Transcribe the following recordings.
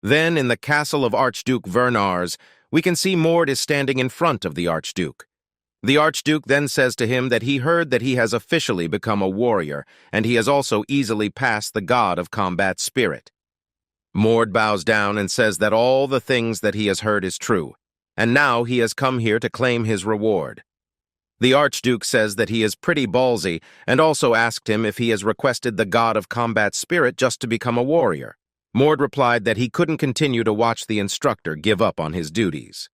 Then, in the castle of Archduke Vernars, we can see Mord is standing in front of the Archduke. The Archduke then says to him that he heard that he has officially become a warrior, and he has also easily passed the god of combat spirit. Mord bows down and says that all the things that he has heard is true, and now he has come here to claim his reward. The Archduke says that he is pretty ballsy, and also asked him if he has requested the god of combat spirit just to become a warrior. Mord replied that he couldn't continue to watch the instructor give up on his duties.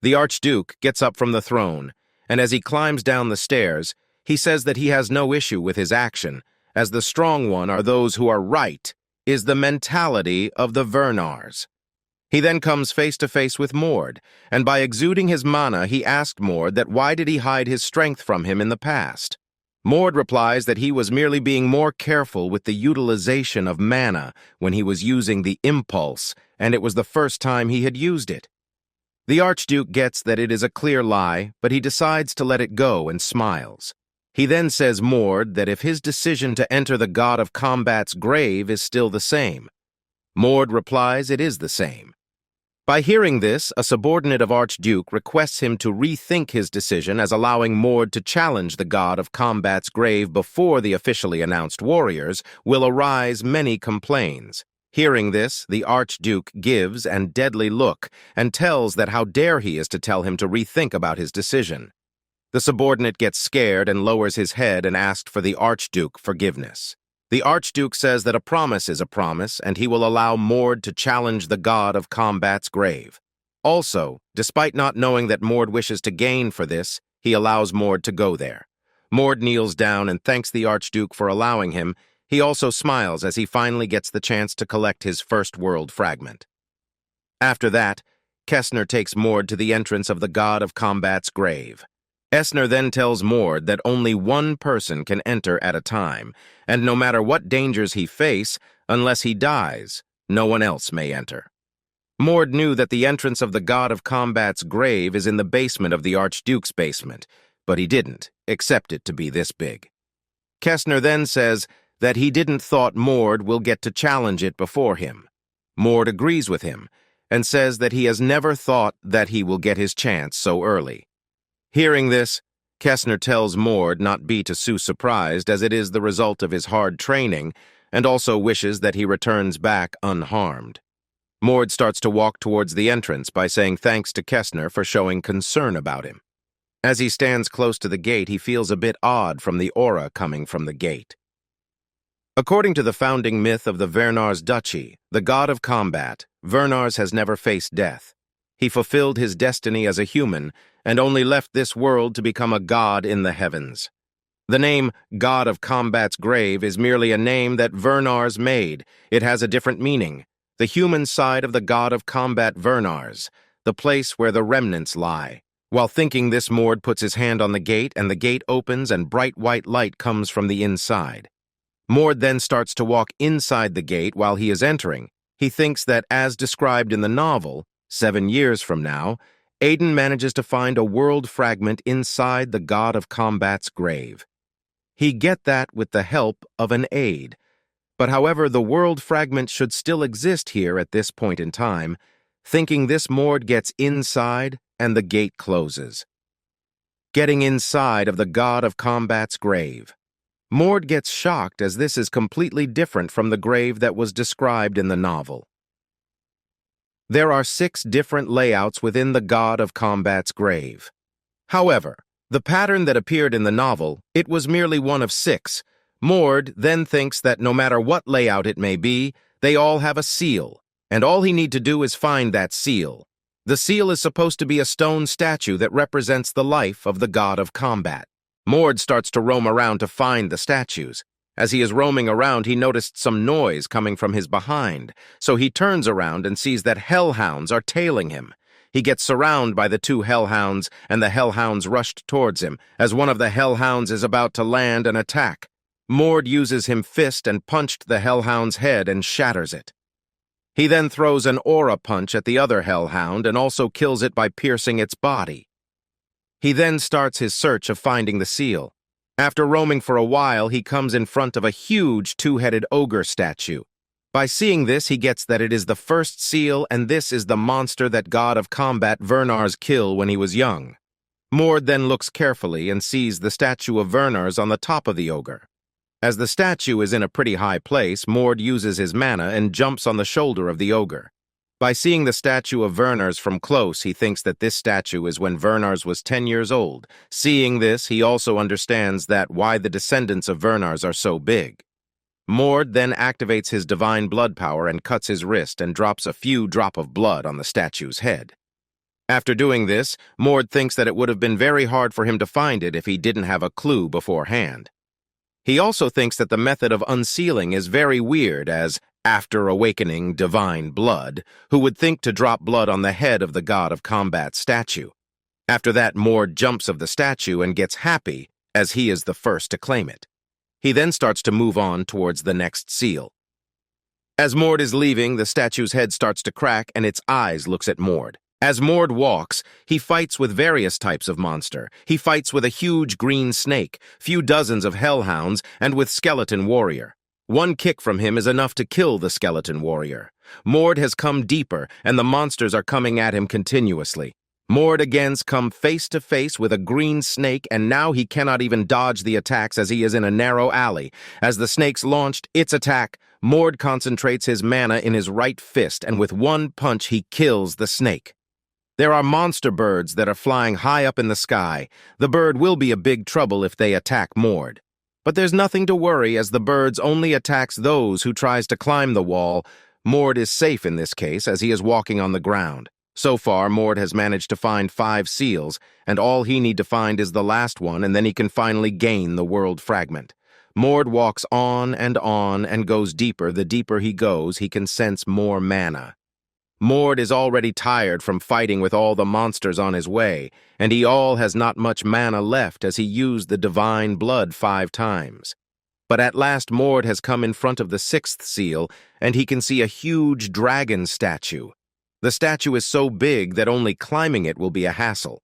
The Archduke gets up from the throne, and as he climbs down the stairs, he says that he has no issue with his action, as the strong one are those who are right, is the mentality of the Vernars. He then comes face to face with Mord, and by exuding his mana, he asked Mord that why did he hide his strength from him in the past. Mord replies that he was merely being more careful with the utilization of mana when he was using the impulse, and it was the first time he had used it. The Archduke gets that it is a clear lie, but he decides to let it go and smiles. He then says Mord that if his decision to enter the god of combat's grave is still the same. Mord replies it is the same. By hearing this, a subordinate of Archduke requests him to rethink his decision as allowing Mord to challenge the god of combat's grave before the officially announced warriors will arise many complaints. Hearing this, the Archduke gives an deadly look and tells that how dare he is to tell him to rethink about his decision. The subordinate gets scared and lowers his head and asks for the Archduke forgiveness. The Archduke says that a promise is a promise, and he will allow Mord to challenge the god of combat's grave. Also, despite not knowing that Mord wishes to gain for this, he allows Mord to go there. Mord kneels down and thanks the Archduke for allowing him. He also smiles as he finally gets the chance to collect his first world fragment. After that, Kessner takes Mord to the entrance of the god of combat's grave. Essner then tells Mord that only one person can enter at a time, and no matter what dangers he face, unless he dies, no one else may enter. Mord knew that the entrance of the god of combat's grave is in the basement of the Archduke's basement, but he didn't accept it to be this big. Kessner then says that he didn't thought Mord will get to challenge it before him. Mord agrees with him, and says that he has never thought that he will get his chance so early. Hearing this, Kessner tells Mord not be too surprised as it is the result of his hard training, and also wishes that he returns back unharmed. Mord starts to walk towards the entrance by saying thanks to Kessner for showing concern about him. As he stands close to the gate, he feels a bit odd from the aura coming from the gate. According to the founding myth of the Vernars Duchy, the god of combat, Vernars has never faced death. He fulfilled his destiny as a human and only left this world to become a god in the heavens. The name God of Combat's Grave is merely a name that Vernars made. It has a different meaning. The human side of the god of combat Vernars, the place where the remnants lie. While thinking this, Mord puts his hand on the gate and the gate opens and bright white light comes from the inside. Mord then starts to walk inside the gate while he is entering. He thinks that, as described in the novel, 7 years from now, Ilen manages to find a world fragment inside the god of combat's grave. He get that with the help of an aide. But however, the world fragment should still exist here at this point in time. Thinking this, Mord gets inside and the gate closes. Getting inside of the god of combat's grave. Mord gets shocked as this is completely different from the grave that was described in the novel. There are 6 different layouts within the god of combat's grave. However, the pattern that appeared in the novel, it was merely one of 6. Mord then thinks that no matter what layout it may be, they all have a seal, and all he need to do is find that seal. The seal is supposed to be a stone statue that represents the life of the god of combat. Mord starts to roam around to find the statues. As he is roaming around, he noticed some noise coming from his behind, so he turns around and sees that hellhounds are tailing him. He gets surrounded by the 2 hellhounds, and the hellhounds rushed towards him, as one of the hellhounds is about to land an attack. Mord uses his fist and punched the hellhound's head and shatters it. He then throws an aura punch at the other hellhound and also kills it by piercing its body. He then starts his search of finding the seal. After roaming for a while, he comes in front of a huge 2-headed ogre statue. By seeing this, he gets that it is the first seal, and this is the monster that god of combat Vernar's kill when he was young. Mord then looks carefully and sees the statue of Vernar's on the top of the ogre. As the statue is in a pretty high place, Mord uses his mana and jumps on the shoulder of the ogre. By seeing the statue of Vernar's from close, he thinks that this statue is when Vernar's was 10 years old. Seeing this, he also understands that why the descendants of Vernar's are so big. Mord then activates his divine blood power and cuts his wrist and drops a few drops of blood on the statue's head. After doing this, Mord thinks that it would have been very hard for him to find it if he didn't have a clue beforehand. He also thinks that the method of unsealing is very weird, as after awakening divine blood, who would think to drop blood on the head of the god of combat statue. After that, Mord jumps of the statue and gets happy, as he is the first to claim it. He then starts to move on towards the next seal. As Mord is leaving, the statue's head starts to crack and its eyes looks at Mord. As Mord walks, he fights with various types of monster. He fights with a huge green snake, few dozens of hellhounds, and with skeleton warrior. One kick from him is enough to kill the skeleton warrior. Mord has come deeper, and the monsters are coming at him continuously. Mord again comes face to face with a green snake, and now he cannot even dodge the attacks as he is in a narrow alley. As the snake's launched its attack, Mord concentrates his mana in his right fist, and with one punch he kills the snake. There are monster birds that are flying high up in the sky. The bird will be a big trouble if they attack Mord. But there's nothing to worry, as the birds only attacks those who tries to climb the wall. Mord is safe in this case, as he is walking on the ground. So far, Mord has managed to find 5 seals, and all he need to find is the last one, and then he can finally gain the world fragment. Mord walks on and goes deeper. The deeper he goes, he can sense more mana. Mord is already tired from fighting with all the monsters on his way, and he has not much mana left as he used the divine blood 5 times. But at last Mord has come in front of the 6th seal, and he can see a huge dragon statue. The statue is so big that only climbing it will be a hassle.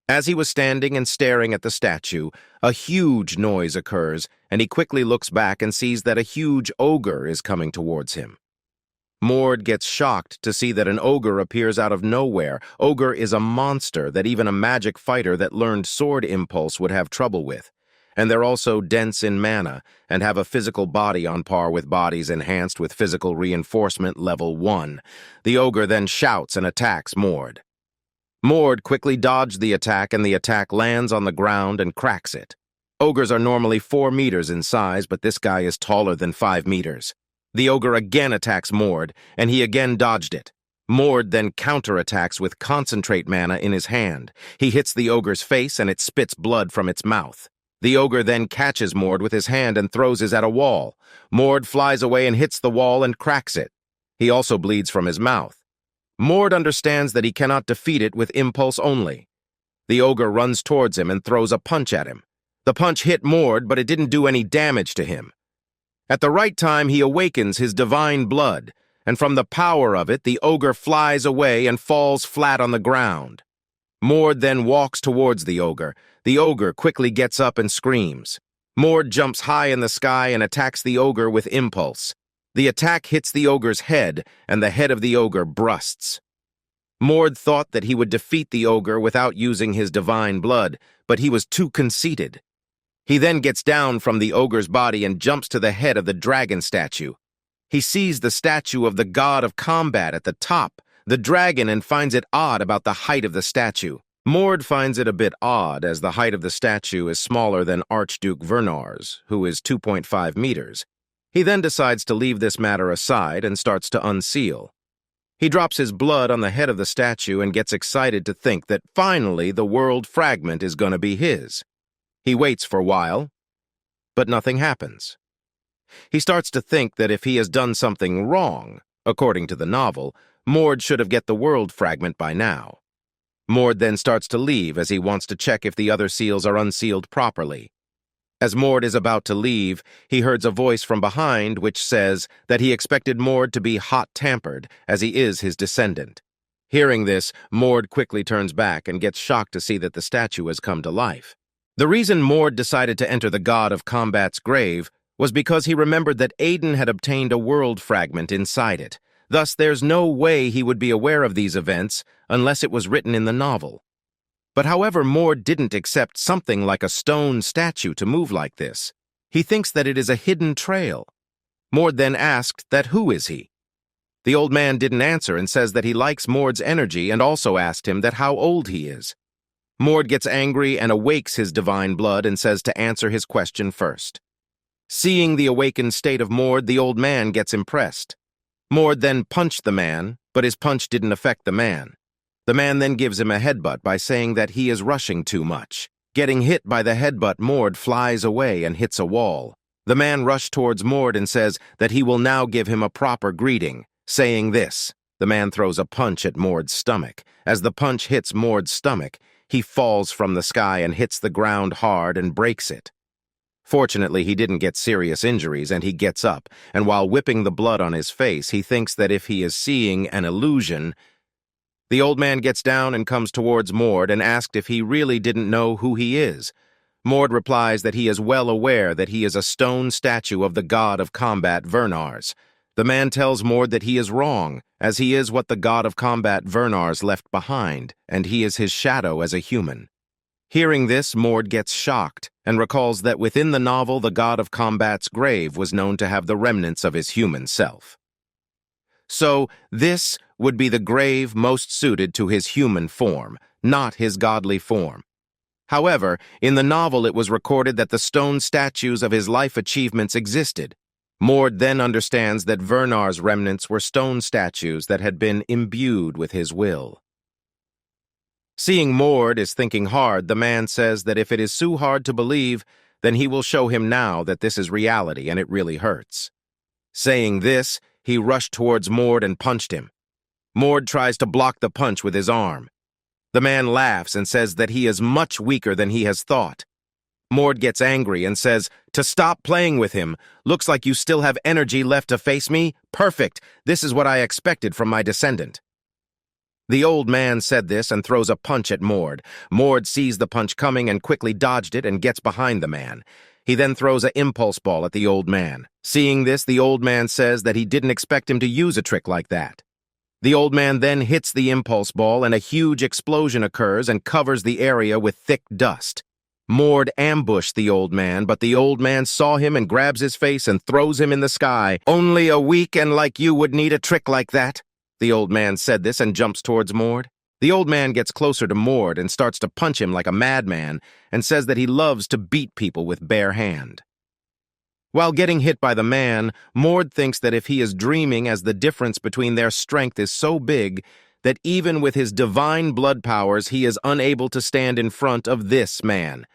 As he was standing and staring at the statue, a huge noise occurs, and he quickly looks back and sees that a huge ogre is coming towards him. Mord gets shocked to see that an ogre appears out of nowhere. Ogre is a monster that even a magic fighter that learned sword impulse would have trouble with. And they're also dense in mana and have a physical body on par with bodies enhanced with physical reinforcement level 1. The ogre then shouts and attacks Mord. Mord quickly dodged the attack, and the attack lands on the ground and cracks it. Ogres are normally 4 meters in size, but this guy is taller than 5 meters. The ogre again attacks Mord, and he again dodged it. Mord then counterattacks with concentrate mana in his hand. He hits the ogre's face, and it spits blood from its mouth. The ogre then catches Mord with his hand and throws it at a wall. Mord flies away and hits the wall and cracks it. He also bleeds from his mouth. Mord understands that he cannot defeat it with impulse only. The ogre runs towards him and throws a punch at him. The punch hit Mord, but it didn't do any damage to him. At the right time, he awakens his divine blood, and from the power of it, the ogre flies away and falls flat on the ground. Mord then walks towards the ogre. The ogre quickly gets up and screams. Mord jumps high in the sky and attacks the ogre with impulse. The attack hits the ogre's head, and the head of the ogre bursts. Mord thought that he would defeat the ogre without using his divine blood, but he was too conceited. He then gets down from the ogre's body and jumps to the head of the dragon statue. He sees the statue of the god of combat at the top, the dragon, and finds it odd about the height of the statue. Mord finds it a bit odd, as the height of the statue is smaller than Archduke Vernar's, who is 2.5 meters. He then decides to leave this matter aside and starts to unseal. He drops his blood on the head of the statue and gets excited to think that finally the world fragment is going to be his. He waits for a while, but nothing happens. He starts to think that if he has done something wrong, according to the novel, Mord should have get the world fragment by now. Mord then starts to leave as he wants to check if the other seals are unsealed properly. As Mord is about to leave, he hears a voice from behind which says that he expected Mord to be hot-tempered, as he is his descendant. Hearing this, Mord quickly turns back and gets shocked to see that the statue has come to life. The reason Mord decided to enter the god of combat's grave was because he remembered that Ilen had obtained a world fragment inside it. Thus, there's no way he would be aware of these events unless it was written in the novel. But however, Mord didn't accept something like a stone statue to move like this. He thinks that it is a hidden trail. Mord then asked that who is he? The old man didn't answer and says that he likes Mord's energy and also asked him that how old he is. Mord gets angry and awakes his divine blood and says to answer his question first. Seeing the awakened state of Mord, the old man gets impressed. Mord then punched the man, but his punch didn't affect the man. The man then gives him a headbutt by saying that he is rushing too much. Getting hit by the headbutt, Mord flies away and hits a wall. The man rushed towards Mord and says that he will now give him a proper greeting. Saying this, the man throws a punch at Mord's stomach. As the punch hits Mord's stomach, he falls from the sky and hits the ground hard and breaks it. Fortunately, he didn't get serious injuries and he gets up, and while whipping the blood on his face, he thinks that if he is seeing an illusion. The old man gets down and comes towards Mord and asked if he really didn't know who he is. Mord replies that he is well aware that he is a stone statue of the god of combat Vernars. The man tells Mord that he is wrong, as he is what the god of combat Vernars left behind, and he is his shadow as a human. Hearing this, Mord gets shocked and recalls that within the novel the god of combat's grave was known to have the remnants of his human self. So, this would be the grave most suited to his human form, not his godly form. However, in the novel it was recorded that the stone statues of his life achievements existed. Mord then understands that Vernar's remnants were stone statues that had been imbued with his will. Seeing Mord is thinking hard, the man says that if it is too hard to believe, then he will show him now that this is reality and it really hurts. Saying this, he rushed towards Mord and punched him. Mord tries to block the punch with his arm. The man laughs and says that he is much weaker than he has thought. Mord gets angry and says, "To stop playing with him. Looks like you still have energy left to face me? Perfect. This is what I expected from my descendant." The old man said this and throws a punch at Mord. Mord sees the punch coming and quickly dodged it and gets behind the man. He then throws an impulse ball at the old man. Seeing this, the old man says that he didn't expect him to use a trick like that. The old man then hits the impulse ball and a huge explosion occurs and covers the area with thick dust. Mord ambushed the old man, but the old man saw him and grabs his face and throws him in the sky. "Only a weak-end like you would need a trick like that." The old man said this and jumps towards Mord. The old man gets closer to Mord and starts to punch him like a madman and says that he loves to beat people with bare hand. While getting hit by the man, Mord thinks that if he is dreaming, as the difference between their strength is so big that even with his divine blood powers he is unable to stand in front of this man.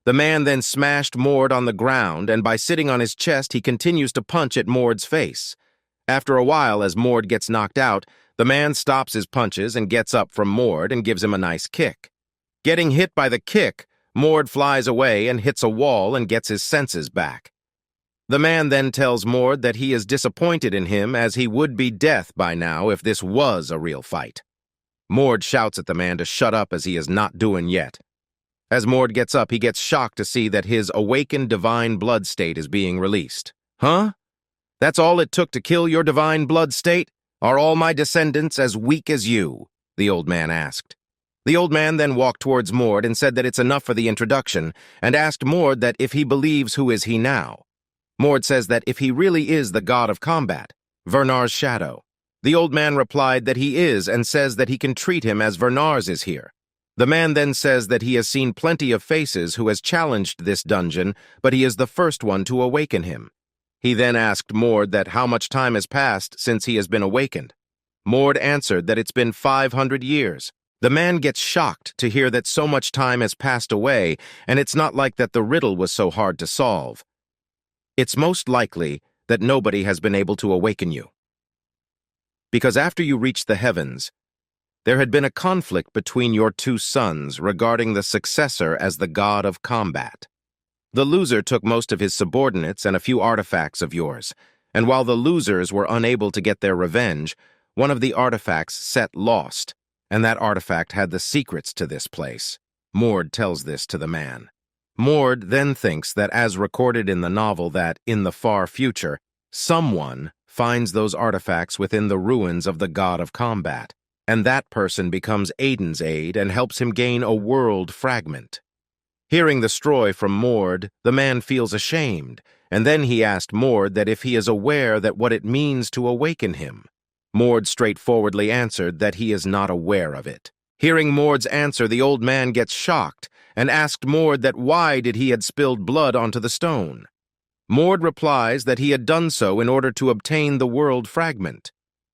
The man then smashed Mord on the ground, and by sitting on his chest, he continues to punch at Mord's face. After a while, as Mord gets knocked out, the man stops his punches and gets up from Mord and gives him a nice kick. Getting hit by the kick, Mord flies away and hits a wall and gets his senses back. The man then tells Mord that he is disappointed in him, as he would be death by now if this was a real fight. Mord shouts at the man to shut up, as he is not doing yet. As Mord gets up, he gets shocked to see that his awakened divine blood state is being released. "Huh? That's all it took to kill your divine blood state? Are all my descendants as weak as you?" the old man asked. The old man then walked towards Mord and said that it's enough for the introduction, and asked Mord that if he believes who is he now. Mord says that if he really is the god of combat, Vernar's shadow. The old man replied that he is and says that he can treat him as Vernar's is here. The man then says that he has seen plenty of faces who has challenged this dungeon, but he is the first one to awaken him. He then asked Mord that how much time has passed since he has been awakened. Mord answered that it's been 500 years. The man gets shocked to hear that so much time has passed away, and it's not like that the riddle was so hard to solve. It's most likely that nobody has been able to awaken you. Because after you reached the heavens, there had been a conflict between your two sons regarding the successor as the god of combat. The loser took most of his subordinates and a few artifacts of yours, and while the losers were unable to get their revenge, one of the artifacts Set lost, and that artifact had the secrets to this place. Mord tells this to the man. Mord then thinks that, as recorded in the novel, that, in the far future, someone finds those artifacts within the ruins of the god of combat, and that person becomes Aiden's aide and helps him gain a world fragment. Hearing the story from Mord, the man feels ashamed, and then he asked Mord that if he is aware that what it means to awaken him. Mord straightforwardly answered that he is not aware of it. Hearing Mord's answer, the old man gets shocked and asked Mord that why did he had spilled blood onto the stone. Mord replies that he had done so in order to obtain the world fragment.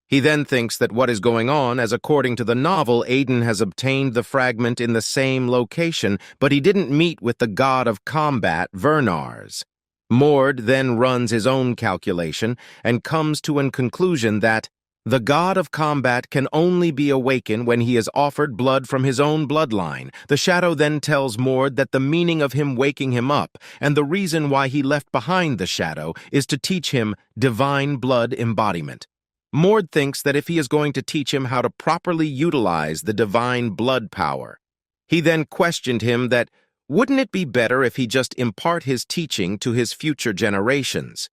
He then thinks that what is going on, as according to the novel, Aiden has obtained the fragment in the same location, but he didn't meet with the god of combat, Vernars. Mord then runs his own calculation and comes to a conclusion that the god of combat can only be awakened when he is offered blood from his own bloodline. The shadow then tells Mord that the meaning of him waking him up and the reason why he left behind the shadow is to teach him divine blood embodiment. Mord thinks that if he is going to teach him how to properly utilize the divine blood power, he then questioned him that wouldn't it be better if he just impart his teaching to his future generations?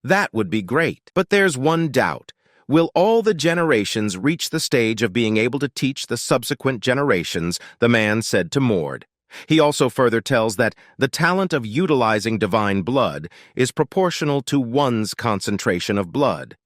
That would be great, but there's one doubt. Will all the generations reach the stage of being able to teach the subsequent generations? The man said to Mord. He also further tells that the talent of utilizing divine blood is proportional to one's concentration of blood.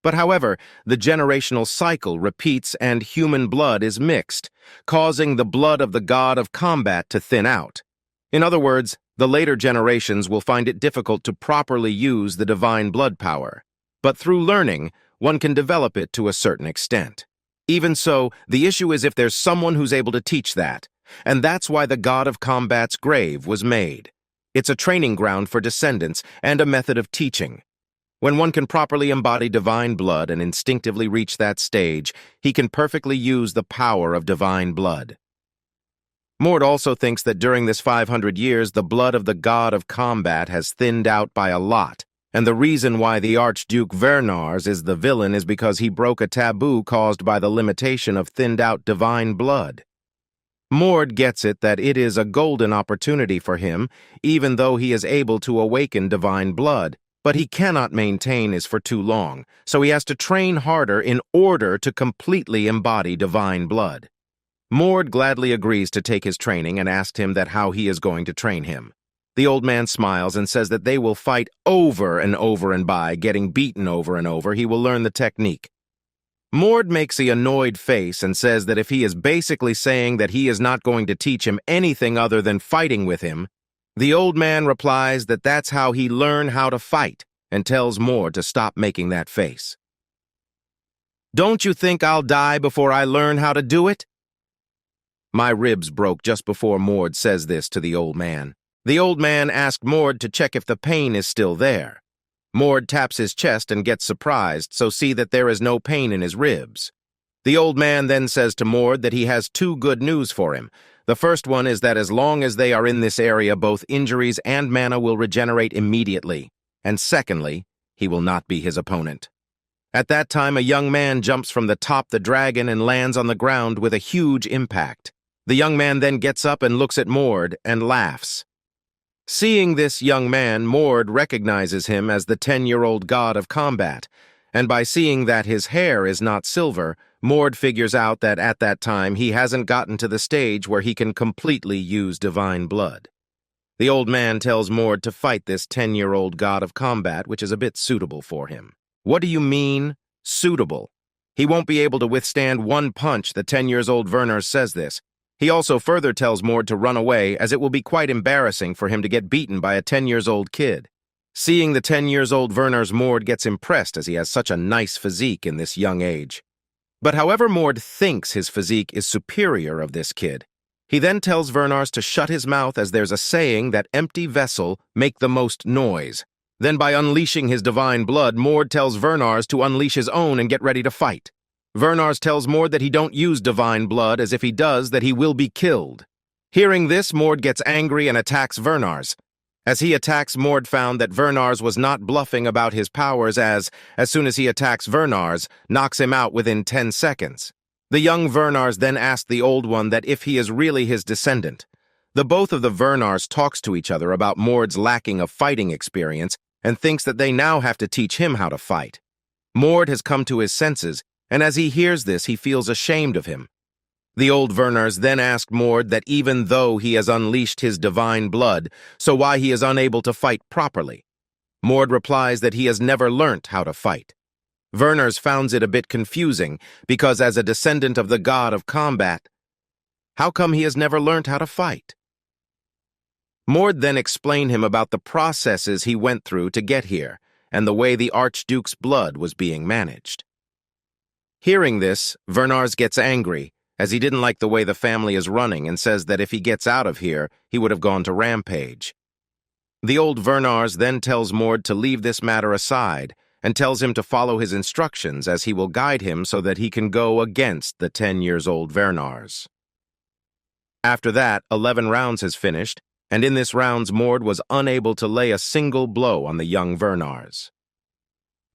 But however, the generational cycle repeats and human blood is mixed, causing the blood of the god of combat to thin out. In other words, the later generations will find it difficult to properly use the divine blood power. But through learning, one can develop it to a certain extent. Even so, the issue is if there's someone who's able to teach that, and that's why the god of combat's grave was made. It's a training ground for descendants and a method of teaching. When one can properly embody divine blood and instinctively reach that stage, he can perfectly use the power of divine blood. Mord also thinks that during this 500 years, the blood of the god of combat has thinned out by a lot, and the reason why the Archduke Vernars is the villain is because he broke a taboo caused by the limitation of thinned-out divine blood. Mord gets it that it is a golden opportunity for him, even though he is able to awaken divine blood, but he cannot maintain this for too long, so he has to train harder in order to completely embody divine blood. Mord gladly agrees to take his training and asked him that how he is going to train him. The old man smiles and says that they will fight over and by getting beaten over and over, he will learn the technique. Mord makes an annoyed face and says that if he is basically saying that he is not going to teach him anything other than fighting with him, the old man replies that that's how he learned how to fight and tells Mord to stop making that face. Don't you think I'll die before I learn how to do it? My ribs broke just before Mord says this to the old man. The old man asked Mord to check if the pain is still there. Mord taps his chest and gets surprised, so see that there is no pain in his ribs. The old man then says to Mord that he has two good news for him. The first one is that as long as they are in this area, both injuries and mana will regenerate immediately. And secondly, he will not be his opponent. At that time, a young man jumps from the top the dragon and lands on the ground with a huge impact. The young man then gets up and looks at Mord and laughs. Seeing this young man, Mord recognizes him as the 10-year-old god of combat, and by seeing that his hair is not silver, Mord figures out that at that time he hasn't gotten to the stage where he can completely use divine blood. The old man tells Mord to fight this 10-year-old god of combat, which is a bit suitable for him. What do you mean, suitable? He won't be able to withstand one punch, the 10-year-old Vernars says this. He also further tells Mord to run away, as it will be quite embarrassing for him to get beaten by a 10-year-old kid. Seeing the 10-year-old Vernars, Mord gets impressed as he has such a nice physique in this young age. But however Mord thinks his physique is superior of this kid, he then tells Vernars to shut his mouth as there's a saying that empty vessel make the most noise. Then by unleashing his divine blood, Mord tells Vernars to unleash his own and get ready to fight. Vernars tells Mord that he don't use divine blood, as if he does, that he will be killed. Hearing this, Mord gets angry and attacks Vernars. As he attacks, Mord found that Vernars was not bluffing about his powers as soon as he attacks Vernars, knocks him out within 10 seconds. The young Vernars then asked the old one that if he is really his descendant. The both of the Vernars talks to each other about Mord's lacking of fighting experience and thinks that they now have to teach him how to fight. Mord has come to his senses, and as he hears this, he feels ashamed of him. The old Vernars then ask Mord that even though he has unleashed his divine blood, so why he is unable to fight properly. Mord replies that he has never learnt how to fight. Vernars founds it a bit confusing, because as a descendant of the god of combat, how come he has never learnt how to fight? Mord then explained him about the processes he went through to get here, and the way the Archduke's blood was being managed. Hearing this, Vernars gets angry, as he didn't like the way the family is running and says that if he gets out of here, he would have gone to rampage. The old Vernars then tells Mord to leave this matter aside and tells him to follow his instructions as he will guide him so that he can go against the 10-year-old Vernars. After that, 11 rounds has finished, and in this rounds Mord was unable to lay a single blow on the young Vernars.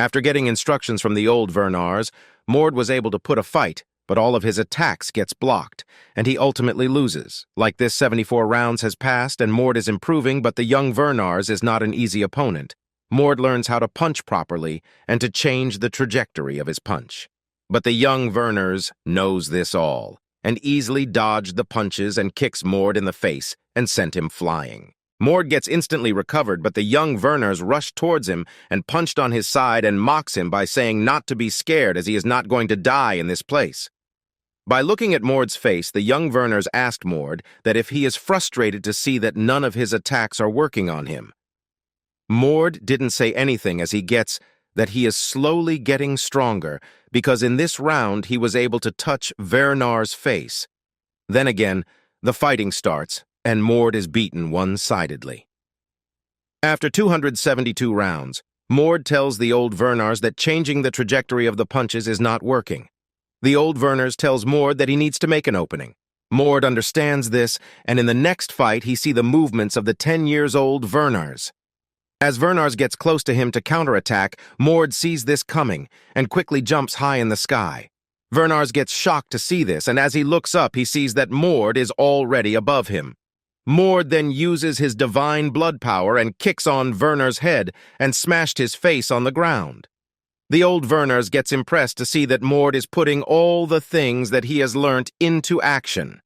After getting instructions from the old Vernars, Mord was able to put a fight, but all of his attacks gets blocked, and he ultimately loses. Like this, 74 rounds has passed, and Mord is improving, but the young Vernars is not an easy opponent. Mord learns how to punch properly and to change the trajectory of his punch. But the young Vernars knows this all, and easily dodged the punches and kicks Mord in the face and sent him flying. Mord gets instantly recovered, but the young Vernars rush towards him and punched on his side and mocks him by saying not to be scared as he is not going to die in this place. By looking at Mord's face, the young Vernars asked Mord that if he is frustrated to see that none of his attacks are working on him. Mord didn't say anything as he gets that he is slowly getting stronger because in this round he was able to touch Vernar's face. Then again, the fighting starts and Mord is beaten one-sidedly. After 272 rounds, Mord tells the old Vernars that changing the trajectory of the punches is not working. The old Vernars tells Mord that he needs to make an opening. Mord understands this, and in the next fight he sees the movements of the 10-year-old Vernars. As Vernars gets close to him to counterattack, Mord sees this coming and quickly jumps high in the sky. Vernars gets shocked to see this, and as he looks up he sees that Mord is already above him. Mord then uses his divine blood power and kicks on Vernar's head and smashed his face on the ground. The old Vernars gets impressed to see that Mord is putting all the things that he has learnt into action.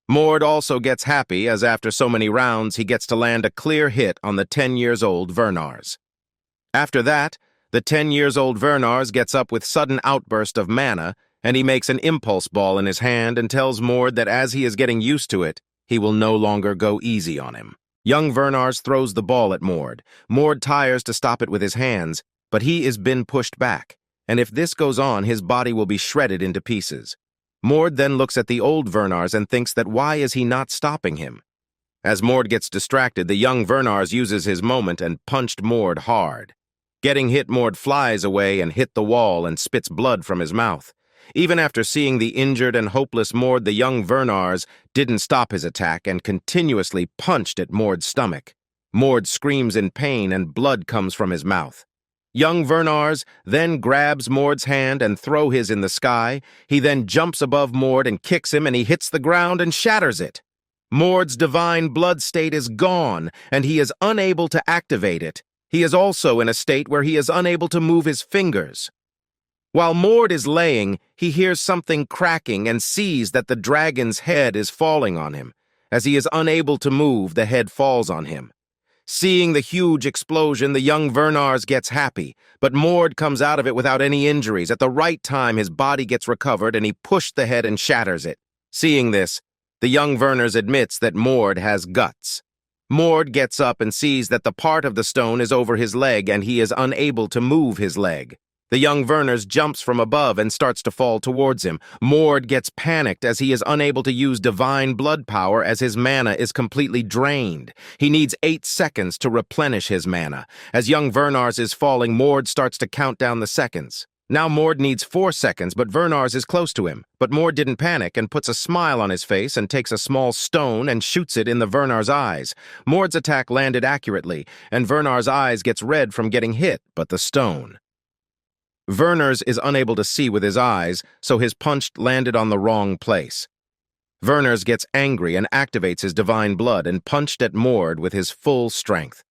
Mord also gets happy as after so many rounds he gets to land a clear hit on the 10-year-old Vernars. After that, the 10-year-old Vernars gets up with sudden outburst of mana, and he makes an impulse ball in his hand and tells Mord that as he is getting used to it, he will no longer go easy on him. Young Vernars throws the ball at Mord. Mord tries to stop it with his hands, but he is been pushed back, and if this goes on, his body will be shredded into pieces. Mord then looks at the old Vernars and thinks that why is he not stopping him? As Mord gets distracted, the young Vernars uses his moment and punched Mord hard. Getting hit, Mord flies away and hit the wall and spits blood from his mouth. Even after seeing the injured and hopeless Mord, the young Vernars didn't stop his attack and continuously punched at Mord's stomach. Mord screams in pain and blood comes from his mouth. Young Vernars then grabs Mord's hand and throw his in the sky. He then jumps above Mord and kicks him, and he hits the ground and shatters it. Mord's divine blood state is gone, and he is unable to activate it. He is also in a state where he is unable to move his fingers. While Mord is laying, he hears something cracking and sees that the dragon's head is falling on him. As he is unable to move, the head falls on him. Seeing the huge explosion, the young Vernars gets happy, but Mord comes out of it without any injuries. At the right time, his body gets recovered, and he pushed the head and shatters it. Seeing this, the young Vernars admits that Mord has guts. Mord gets up and sees that the part of the stone is over his leg, and he is unable to move his leg. The young Vernars jumps from above and starts to fall towards him. Mord gets panicked as he is unable to use divine blood power as his mana is completely drained. He needs 8 seconds to replenish his mana. As young Vernars is falling, Mord starts to count down the seconds. Now Mord needs 4 seconds, but Vernars is close to him. But Mord didn't panic and puts a smile on his face and takes a small stone and shoots it in the Vernar's eyes. Mord's attack landed accurately, and Vernar's eyes gets red from getting hit, but the stone. Vernars is unable to see with his eyes, so his punch landed on the wrong place. Werners gets angry and activates his divine blood and punched at Mord with his full strength.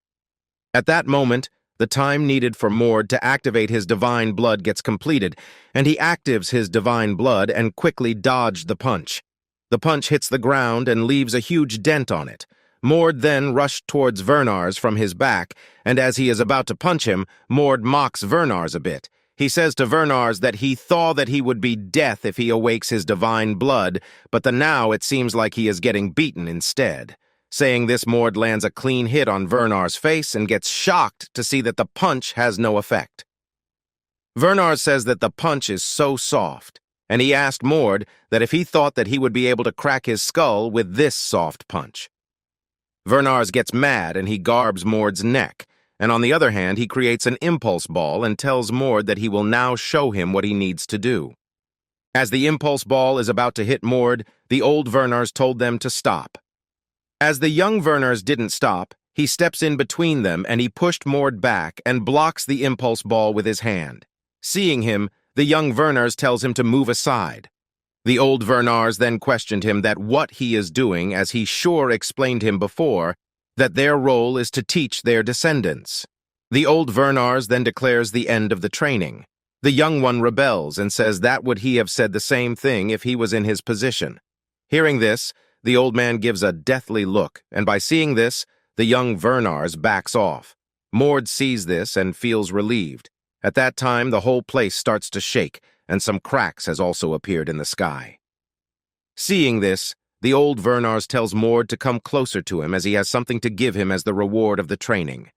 At that moment, the time needed for Mord to activate his divine blood gets completed, and he actives his divine blood and quickly dodged the punch. The punch hits the ground and leaves a huge dent on it. Mord then rushed towards Wernars from his back, and as he is about to punch him, Mord mocks Wernars a bit. He says to Wernars that he thought that he would be death if he awakes his divine blood, but now it seems like he is getting beaten instead. Saying this, Mord lands a clean hit on Wernar's face and gets shocked to see that the punch has no effect. Wernars says that the punch is so soft, and he asked Mord that if he thought that he would be able to crack his skull with this soft punch. Wernars gets mad and he garbs Mord's neck, and on the other hand, he creates an impulse ball and tells Mord that he will now show him what he needs to do. As the impulse ball is about to hit Mord, the old Wernars told them to stop. As the young Wernars didn't stop, he steps in between them and he pushed Mord back and blocks the impulse ball with his hand. Seeing him, the young Wernars tells him to move aside. The old Wernars then questioned him that what he is doing, as he sure explained him before, that their role is to teach their descendants. The old Wernars then declares the end of the training. The young one rebels and says that would he have said the same thing if he was in his position. Hearing this, the old man gives a deathly look, and by seeing this, the young Wernars backs off. Mord sees this and feels relieved. At that time, the whole place starts to shake, and some cracks has also appeared in the sky. Seeing this, the old Wernars tells Mord to come closer to him as he has something to give him as the reward of the training.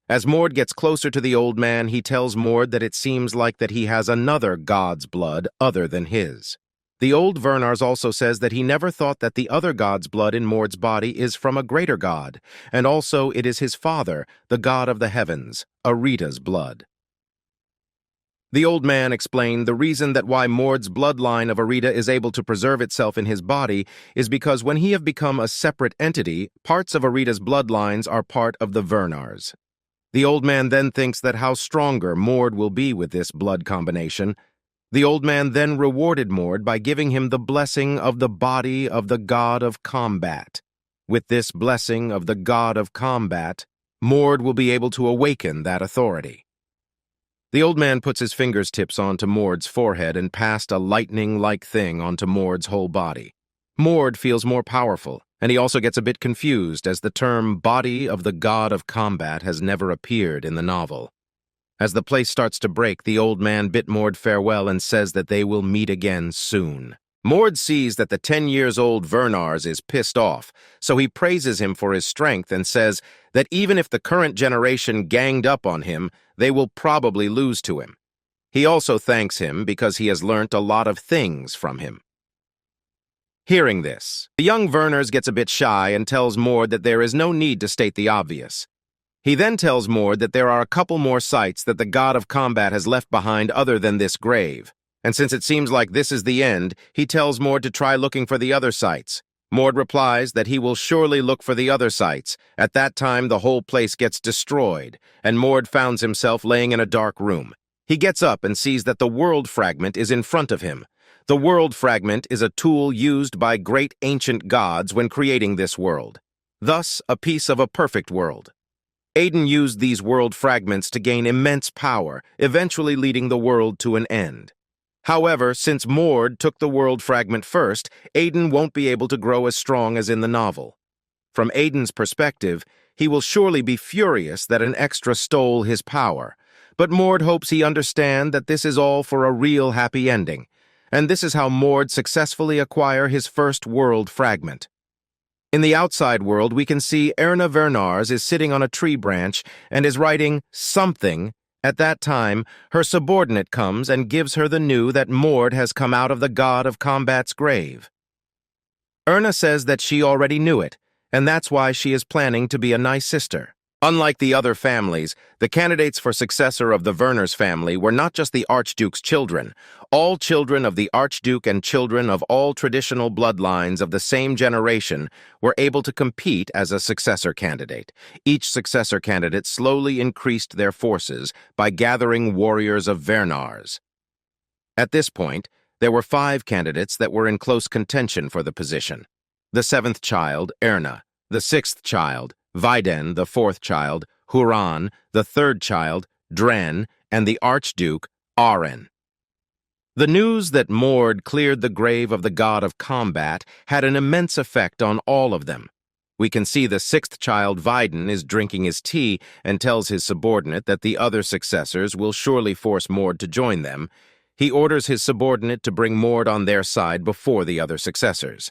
As Mord gets closer to the old man, he tells Mord that it seems like that he has another god's blood other than his. The old Wernars also says that he never thought that the other god's blood in Mord's body is from a greater god, and also it is his father, the god of the heavens, Arita's blood. The old man explained the reason that why Mord's bloodline of Arita is able to preserve itself in his body is because when he have become a separate entity, parts of Arita's bloodlines are part of the Wernars. The old man then thinks that how stronger Mord will be with this blood combination. The old man then rewarded Mord by giving him the blessing of the body of the god of combat. With this blessing of the god of combat, Mord will be able to awaken that authority. The old man puts his fingertips onto Mord's forehead and passed a lightning-like thing onto Mord's whole body. Mord feels more powerful, and he also gets a bit confused as the term body of the god of combat has never appeared in the novel. As the place starts to break, the old man bid Mord farewell and says that they will meet again soon. Mord sees that the 10-years-old Wernars is pissed off, so he praises him for his strength and says that even if the current generation ganged up on him, they will probably lose to him. He also thanks him because he has learnt a lot of things from him. Hearing this, the young Wernars gets a bit shy and tells Mord that there is no need to state the obvious. He then tells Mord that there are a couple more sites that the god of combat has left behind other than this grave. And since it seems like this is the end, he tells Mord to try looking for the other sites. Mord replies that he will surely look for the other sites. At that time, the whole place gets destroyed, and Mord finds himself laying in a dark room. He gets up and sees that the world fragment is in front of him. The world fragment is a tool used by great ancient gods when creating this world. Thus, a piece of a perfect world. Ilen used these world fragments to gain immense power, eventually leading the world to an end. However, since Mord took the world fragment first, Ilen won't be able to grow as strong as in the novel. From Ilen's perspective, he will surely be furious that an extra stole his power, but Mord hopes he understands that this is all for a real happy ending, and this is how Mord successfully acquire his first world fragment. In the outside world, we can see Erna Wernars is sitting on a tree branch and is writing something. At that time, her subordinate comes and gives her the news that Mord has come out of the god of combat's grave. Erna says that she already knew it, and that's why she is planning to be a nice sister. Unlike the other families, the candidates for successor of the Werners family were not just the Archduke's children. All children of the Archduke and children of all traditional bloodlines of the same generation were able to compete as a successor candidate. Each successor candidate slowly increased their forces by gathering warriors of Wernars. At this point, There were 5 candidates that were in close contention for the position. The 7th child, Erna, the 6th child, Viden, the 4th child, Huran, the 3rd child, Dren, and the Archduke, Aren. The news that Mord cleared the grave of the god of combat had an immense effect on all of them. We can see the 6th child, Viden, is drinking his tea and tells his subordinate that the other successors will surely force Mord to join them. He orders his subordinate to bring Mord on their side before the other successors.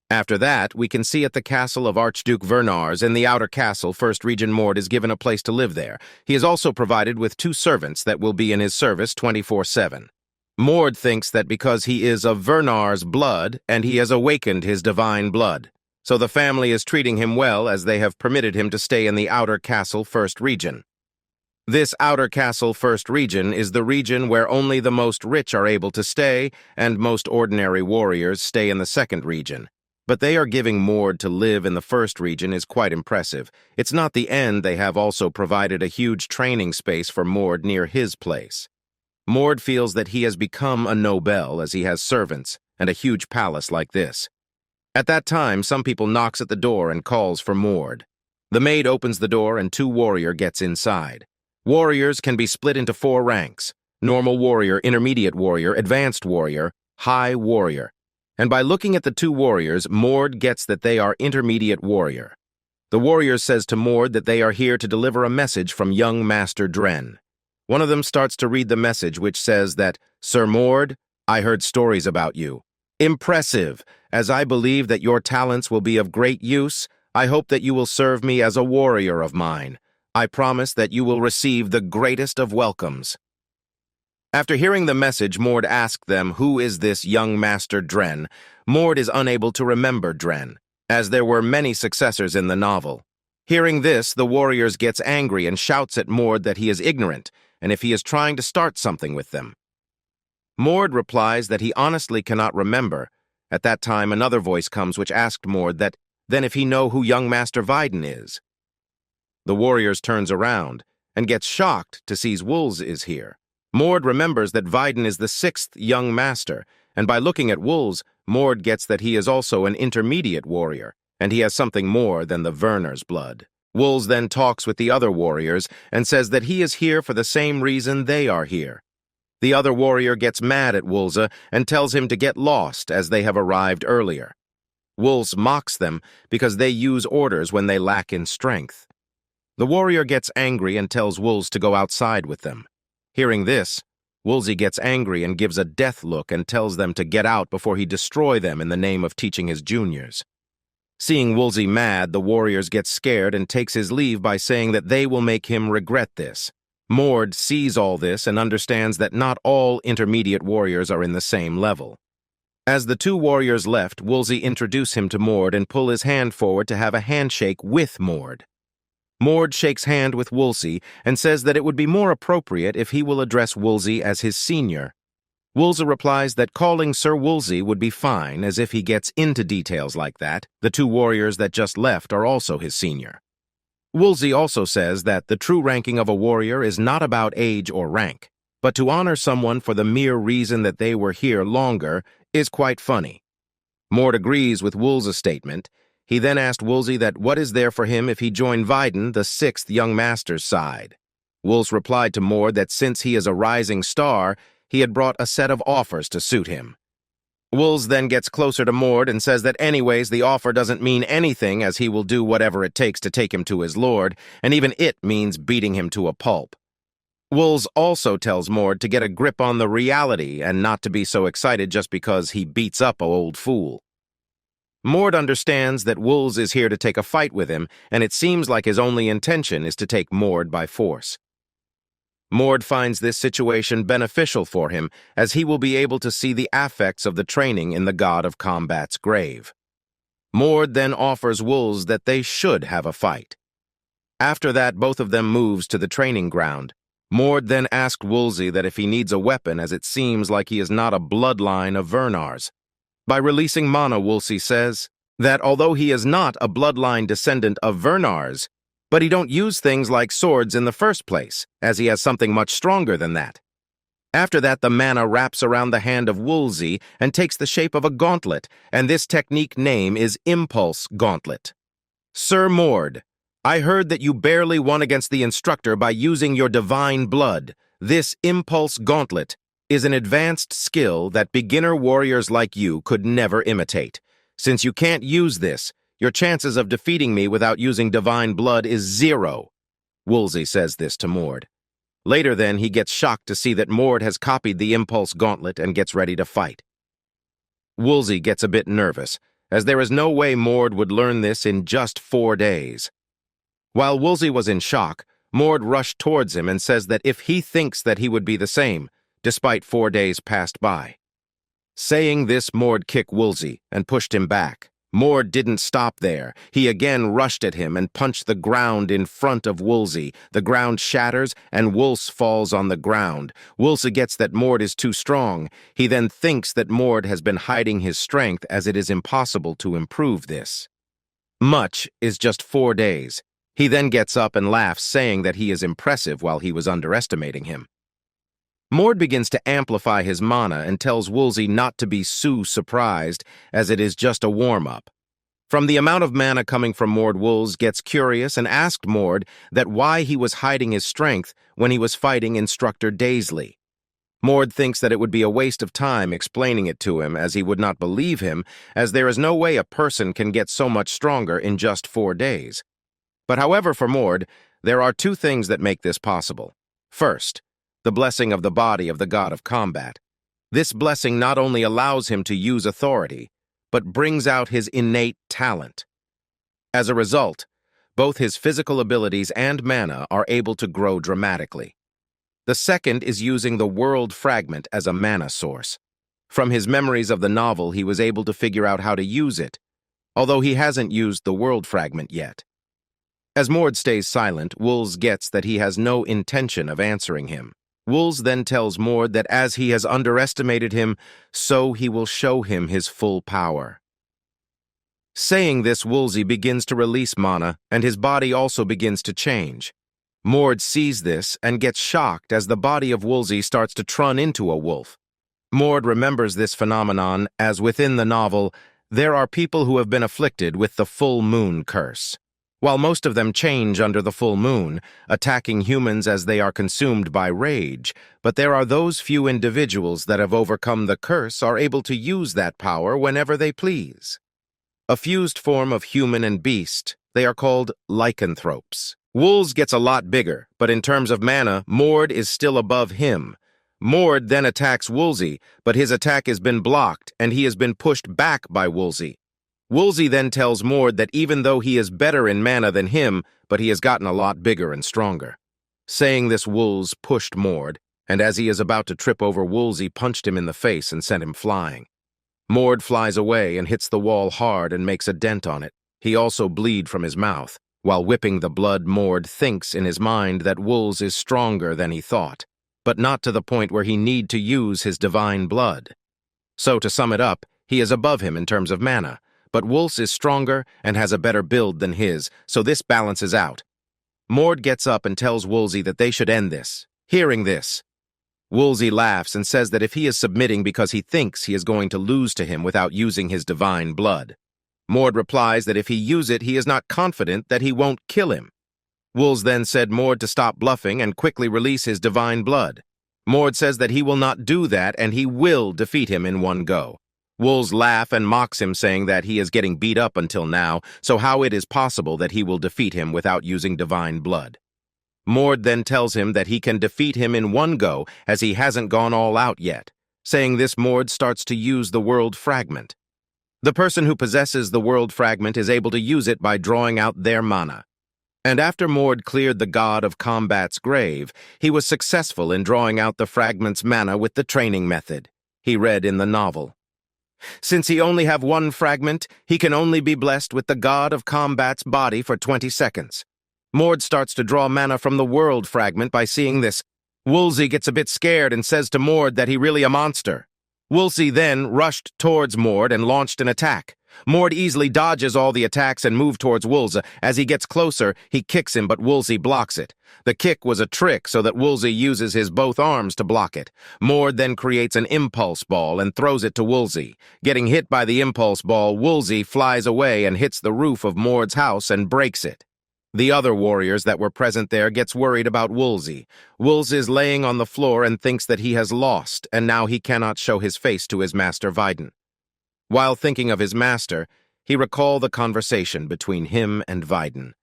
After that, we can see at the castle of Archduke Vernars in the outer castle, 1st Region Mord is given a place to live there. He is also provided with 2 servants that will be in his service 24/7. Mord thinks that because he is of Vernar's blood and he has awakened his divine blood, so the family is treating him well as they have permitted him to stay in the outer castle 1st Region. This outer castle 1st Region is the region where only the most rich are able to stay and most ordinary warriors stay in the 2nd Region. But they are giving Mord to live in the 1st Region is quite impressive. It's not the end. They have also provided a huge training space for Mord near his place. Mord feels that he has become a noble as he has servants and a huge palace like this. At that time, some people knocks at the door and calls for Mord. The maid opens the door and 2 warrior gets inside. Warriors can be split into 4 ranks: normal warrior, intermediate warrior, advanced warrior, high warrior. And by looking at the 2 warriors, Mord gets that they are intermediate warrior. The warrior says to Mord that they are here to deliver a message from young Master Dren. One of them starts to read the message, which says that, "Sir Mord, I heard stories about you. Impressive. As I believe that your talents will be of great use, I hope that you will serve me as a warrior of mine. I promise that you will receive the greatest of welcomes." After hearing the message, Mord asked them, "Who is this young Master Dren?" Mord is unable to remember Dren, as there were many successors in the novel. Hearing this, the warriors gets angry and shouts at Mord that he is ignorant, and if he is trying to start something with them. Mord replies that he honestly cannot remember. At that time, another voice comes which asked Mord that, then if he know who young Master Viden is. The warriors turns around and gets shocked to see Wolz is here. Mord remembers that Viden is the 6th young master, and by looking at Wolz, Mord gets that he is also an intermediate warrior, and he has something more than the Werner's blood. Wolz then talks with the other warriors and says that he is here for the same reason they are here. The other warrior gets mad at Wolz and tells him to get lost as they have arrived earlier. Wolz mocks them because they use orders when they lack in strength. The warrior gets angry and tells Wolz to go outside with them. Hearing this, Wolsey gets angry and gives a death look and tells them to get out before he destroy them in the name of teaching his juniors. Seeing Wolsey mad, the warriors get scared and takes his leave by saying that they will make him regret this. Mord sees all this and understands that not all intermediate warriors are in the same level. As the 2 warriors left, Wolsey introduce him to Mord and pull his hand forward to have a handshake with Mord. Mord shakes hand with Wolsey and says that it would be more appropriate if he will address Wolsey as his senior. Wolsey replies that calling Sir Wolsey would be fine, as if he gets into details like that. The 2 warriors that just left are also his senior. Wolsey also says that the true ranking of a warrior is not about age or rank, but to honor someone for the mere reason that they were here longer is quite funny. Mord agrees with Wolsey's statement. He then asked Wolsey that what is there for him if he joined Viden, the 6th young master's side. Wolsey replied to Mord that since he is a rising star, he had brought a set of offers to suit him. Wolsey then gets closer to Mord and says that anyways the offer doesn't mean anything, as he will do whatever it takes to take him to his lord, and even it means beating him to a pulp. Wolsey also tells Mord to get a grip on the reality and not to be so excited just because he beats up an old fool. Mord understands that Wolsey is here to take a fight with him, and it seems like his only intention is to take Mord by force. Mord finds this situation beneficial for him, as he will be able to see the affects of the training in the god of combat's grave. Mord then offers Wolsey that they should have a fight. After that, both of them moves to the training ground. Mord then asked Wolsey that if he needs a weapon, as it seems like he is not a bloodline of Vernars. By releasing mana, Wolsey says that although he is not a bloodline descendant of Vernars, but he don't use things like swords in the first place, as he has something much stronger than that. After that, the mana wraps around the hand of Woolsey and takes the shape of a gauntlet, and this technique name is Impulse Gauntlet. Sir Mord, I heard that you barely won against the instructor by using your divine blood. This Impulse Gauntlet is an advanced skill that beginner warriors like you could never imitate. Since you can't use this, your chances of defeating me without using divine blood is 0. Woolsey says this to Mord. Later then, he gets shocked to see that Mord has copied the Impulse Gauntlet and gets ready to fight. Woolsey gets a bit nervous, as there is no way Mord would learn this in just 4 days. While Woolsey was in shock, Mord rushed towards him and says that if he thinks that he would be the same, despite 4 days passed by. Saying this, Mord kicked Woolsey and pushed him back. Mord didn't stop there. He again rushed at him and punched the ground in front of Woolsey. The ground shatters and Woolsey falls on the ground. Woolsey gets that Mord is too strong. He then thinks that Mord has been hiding his strength, as it is impossible to improve this. Much is just 4 days. He then gets up and laughs, saying that he is impressive while he was underestimating him. Mord begins to amplify his mana and tells Woolsey not to be so surprised, as it is just a warm-up. From the amount of mana coming from Mord, Woolsey gets curious and asked Mord that why he was hiding his strength when he was fighting Instructor Daisley. Mord thinks that it would be a waste of time explaining it to him, as he would not believe him, as there is no way a person can get so much stronger in just 4 days. But however, for Mord, there are 2 things that make this possible. First, the blessing of the body of the god of combat. This blessing not only allows him to use authority, but brings out his innate talent. As a result, both his physical abilities and mana are able to grow dramatically. The second is using the world fragment as a mana source. From his memories of the novel, he was able to figure out how to use it, although he hasn't used the world fragment yet. As Mord stays silent, Woolsey gets that he has no intention of answering him. Woolsey then tells Mord that as he has underestimated him, so he will show him his full power. Saying this, Woolsey begins to release mana, and his body also begins to change. Mord sees this and gets shocked as the body of Woolsey starts to turn into a wolf. Mord remembers this phenomenon as within the novel, there are people who have been afflicted with the full moon curse. While most of them change under the full moon, attacking humans as they are consumed by rage, but there are those few individuals that have overcome the curse are able to use that power whenever they please. A fused form of human and beast, they are called lycanthropes. Woolsey gets a lot bigger, but in terms of mana, Mord is still above him. Mord then attacks Woolsey, but his attack has been blocked and he has been pushed back by Woolsey. Woolsey then tells Mord that even though he is better in mana than him, but he has gotten a lot bigger and stronger. Saying this, Woolsey pushed Mord, and as he is about to trip over Woolsey, punched him in the face and sent him flying. Mord flies away and hits the wall hard and makes a dent on it. He also bleeds from his mouth. While whipping the blood, Mord thinks in his mind that Woolsey is stronger than he thought, but not to the point where he need to use his divine blood. So to sum it up, he is above him in terms of mana, but Woolsey is stronger and has a better build than his, so this balances out. Mord gets up and tells Woolsey that they should end this. Hearing this, Woolsey laughs and says that if he is submitting because he thinks he is going to lose to him without using his divine blood. Mord replies that if he use it, he is not confident that he won't kill him. Woolsey then said Mord to stop bluffing and quickly release his divine blood. Mord says that he will not do that and he will defeat him in one go. Woolsey laughs and mocks him, saying that he is getting beat up until now, so how it is possible that he will defeat him without using divine blood. Mord then tells him that he can defeat him in one go, as he hasn't gone all out yet. Saying this, Mord starts to use the world fragment. The person who possesses the world fragment is able to use it by drawing out their mana. And after Mord cleared the god of combat's grave, he was successful in drawing out the fragment's mana with the training method he read in the novel. Since he only have one fragment, he can only be blessed with the god of combat's body for 20 seconds. Mord starts to draw mana from the world fragment by seeing this. Woolsey gets a bit scared and says to Mord that he really a monster. Woolsey then rushed towards Mord and launched an attack. Mord easily dodges all the attacks and moves towards Woolsey. As he gets closer, he kicks him, but Woolsey blocks it. The kick was a trick so that Woolsey uses his both arms to block it. Mord then creates an impulse ball and throws it to Woolsey. Getting hit by the impulse ball, Woolsey flies away and hits the roof of Mord's house and breaks it. The other warriors that were present there gets worried about Woolsey. Woolsey is laying on the floor and thinks that he has lost, and now he cannot show his face to his master Viden. While thinking of his master, he recalls the conversation between him and Viden.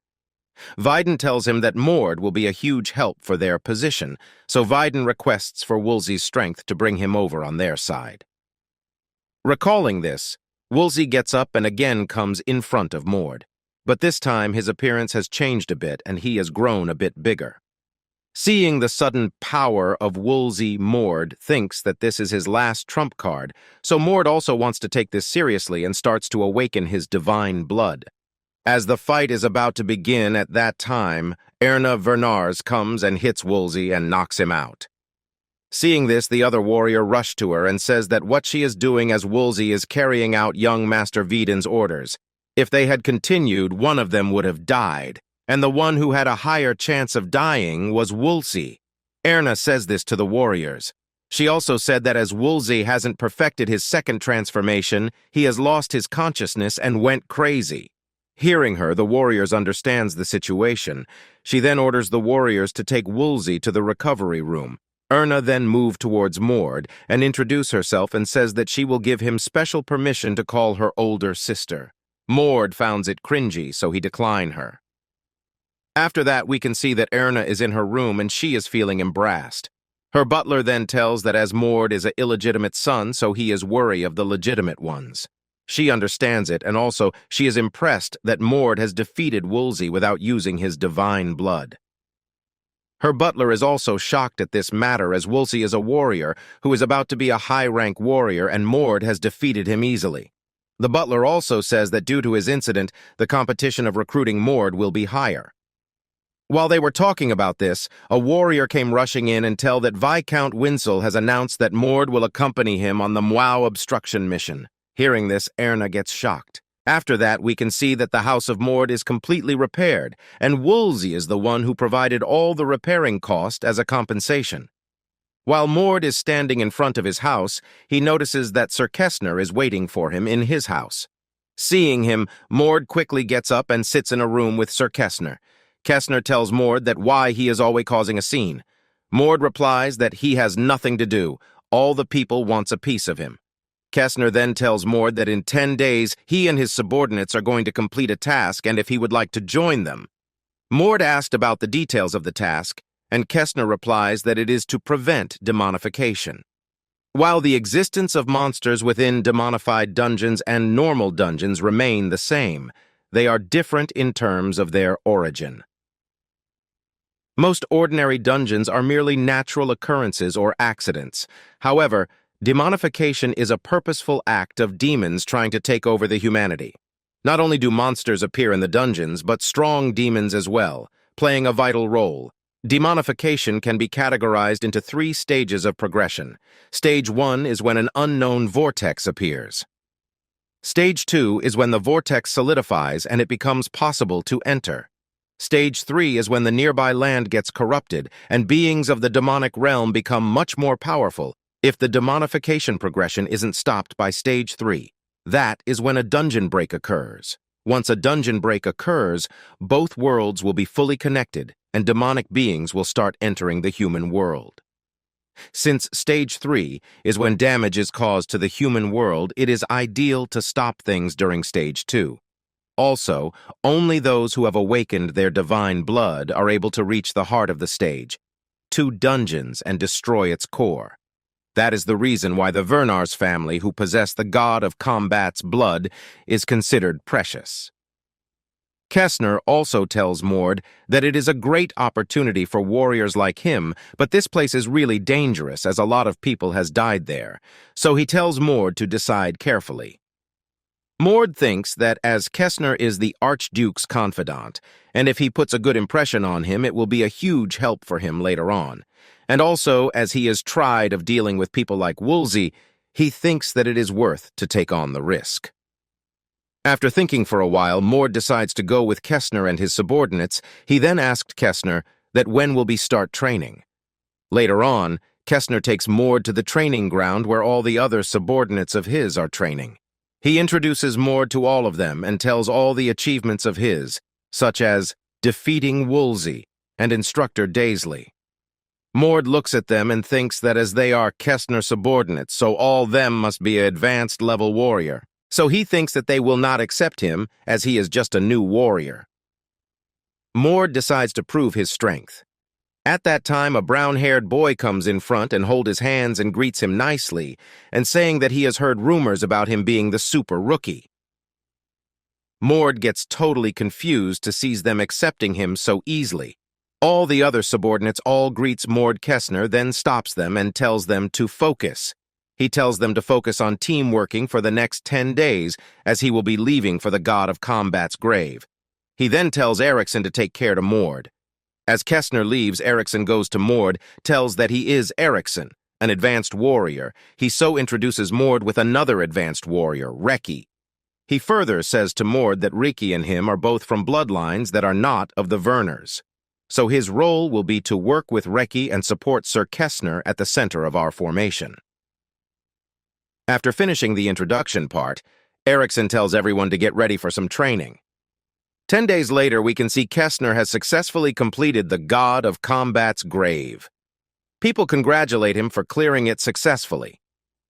Viden tells him that Mord will be a huge help for their position, so Viden requests for Woolsey's strength to bring him over on their side. Recalling this, Woolsey gets up and again comes in front of Mord, but this time his appearance has changed a bit and he has grown a bit bigger. Seeing the sudden power of Woolsey, Mord thinks that this is his last trump card, so Mord also wants to take this seriously and starts to awaken his divine blood. As the fight is about to begin at that time, Erna Vernars comes and hits Woolsey and knocks him out. Seeing this, the other warrior rushes to her and says that what she is doing as Woolsey is carrying out young Master Viden's orders. If they had continued, one of them would have died, and the one who had a higher chance of dying was Woolsey. Erna says this to the warriors. She also said that as Woolsey hasn't perfected his second transformation, he has lost his consciousness and went crazy. Hearing her, the warriors understands the situation. She then orders the warriors to take Woolsey to the recovery room. Erna then moved towards Mord and introduces herself and says that she will give him special permission to call her older sister. Mord finds it cringy, so he declines her. After that, we can see that Erna is in her room and she is feeling embarrassed. Her butler then tells that as Mord is an illegitimate son, so he is worried of the legitimate ones. She understands it, and also she is impressed that Mord has defeated Woolsey without using his divine blood. Her butler is also shocked at this matter as Woolsey is a warrior who is about to be a high-rank warrior and Mord has defeated him easily. The butler also says that due to his incident, the competition of recruiting Mord will be higher. While they were talking about this, a warrior came rushing in and tell that Viscount Winsel has announced that Mord will accompany him on the Manhwa obstruction mission. Hearing this, Erna gets shocked. After that, we can see that the house of Mord is completely repaired, and Woolsey is the one who provided all the repairing cost as a compensation. While Mord is standing in front of his house, he notices that Successor is waiting for him in his house. Seeing him, Mord quickly gets up and sits in a room with Successor. Kessner tells Mord that why he is always causing a scene. Mord replies that he has nothing to do. All the people wants a piece of him. Kessner then tells Mord that in 10 days, he and his subordinates are going to complete a task and if he would like to join them. Mord asked about the details of the task, and Kessner replies that it is to prevent demonification. While the existence of monsters within demonified dungeons and normal dungeons remain the same, they are different in terms of their origin. Most ordinary dungeons are merely natural occurrences or accidents. However, demonification is a purposeful act of demons trying to take over the humanity. Not only do monsters appear in the dungeons, but strong demons as well, playing a vital role. Demonification can be categorized into 3 stages of progression. Stage 1 is when an unknown vortex appears. Stage 2 is when the vortex solidifies and it becomes possible to enter. Stage 3 is when the nearby land gets corrupted and beings of the demonic realm become much more powerful if the demonification progression isn't stopped by Stage 3. That is when a dungeon break occurs. Once a dungeon break occurs, both worlds will be fully connected and demonic beings will start entering the human world. Since Stage 3 is when damage is caused to the human world, it is ideal to stop things during Stage 2. Also, only those who have awakened their divine blood are able to reach the heart of the stage, 2 dungeons, and destroy its core. That is the reason why the Vernars family, who possess the god of combat's blood, is considered precious. Kessner also tells Mord that it is a great opportunity for warriors like him, but this place is really dangerous as a lot of people has died there, so he tells Mord to decide carefully. Mord thinks that as Kessner is the Archduke's confidant, and if he puts a good impression on him, it will be a huge help for him later on. And also, as he is tried of dealing with people like Woolsey, he thinks that it is worth to take on the risk. After thinking for a while, Mord decides to go with Kestner and his subordinates. He then asked Kestner that when will we start training. Later on, Kestner takes Mord to the training ground where all the other subordinates of his are training. He introduces Mord to all of them and tells all the achievements of his, such as defeating Woolsey and instructor Daisley. Mord looks at them and thinks that as they are Kestner subordinates, so all them must be an advanced level warrior. So he thinks that they will not accept him as he is just a new warrior. Mord decides to prove his strength. At that time, a brown-haired boy comes in front and holds his hands and greets him nicely, and saying that he has heard rumors about him being the super rookie. Mord gets totally confused to see them accepting him so easily. All the other subordinates all greets Mord Kestner, then stops them and tells them to focus. He tells them to focus on team working for the next 10 days, as he will be leaving for the god of combat's grave. He then tells Eriksson to take care to Mord. As Kestner leaves, Eriksson goes to Mord, tells that he is Eriksson, an advanced warrior. He so introduces Mord with another advanced warrior, Reki. He further says to Mord that Reki and him are both from bloodlines that are not of the Werners. So his role will be to work with Reki and support Sir Kestner at the center of our formation. After finishing the introduction part, Eriksson tells everyone to get ready for some training. 10 days later, we can see Kestner has successfully completed the God of Combat's grave. People congratulate him for clearing it successfully.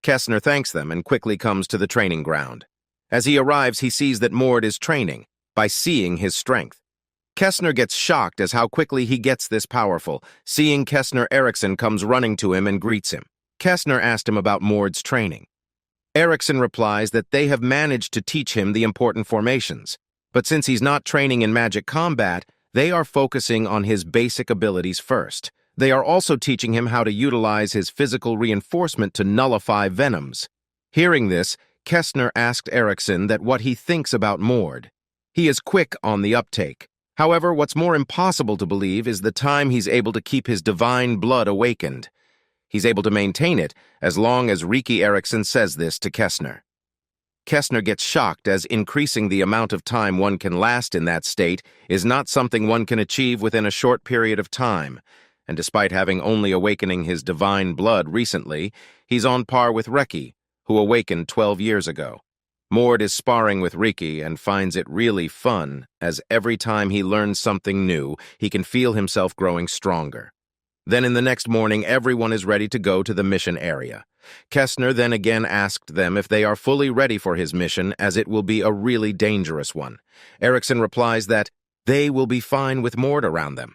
Kestner thanks them and quickly comes to the training ground. As he arrives, he sees that Mord is training by seeing his strength. Kestner gets shocked as how quickly he gets this powerful. Seeing Kestner, Eriksson comes running to him and greets him. Kestner asked him about Mord's training. Eriksson replies that they have managed to teach him the important formations. But since he's not training in magic combat, they are focusing on his basic abilities first. They are also teaching him how to utilize his physical reinforcement to nullify venoms. Hearing this, Kestner asked Eriksson that what he thinks about Mord. He is quick on the uptake. However, what's more impossible to believe is the time he's able to keep his divine blood awakened. He's able to maintain it as long as Reki Eriksson says this to Kestner. Kestner gets shocked as increasing the amount of time one can last in that state is not something one can achieve within a short period of time, and despite having only awakening his divine blood recently, he's on par with Reki, who awakened 12 years ago. Mord is sparring with Reki and finds it really fun, as every time he learns something new, he can feel himself growing stronger. Then in the next morning, everyone is ready to go to the mission area. Kestner then again asked them if they are fully ready for his mission, as it will be a really dangerous one. Eriksson replies that they will be fine with Mord around them.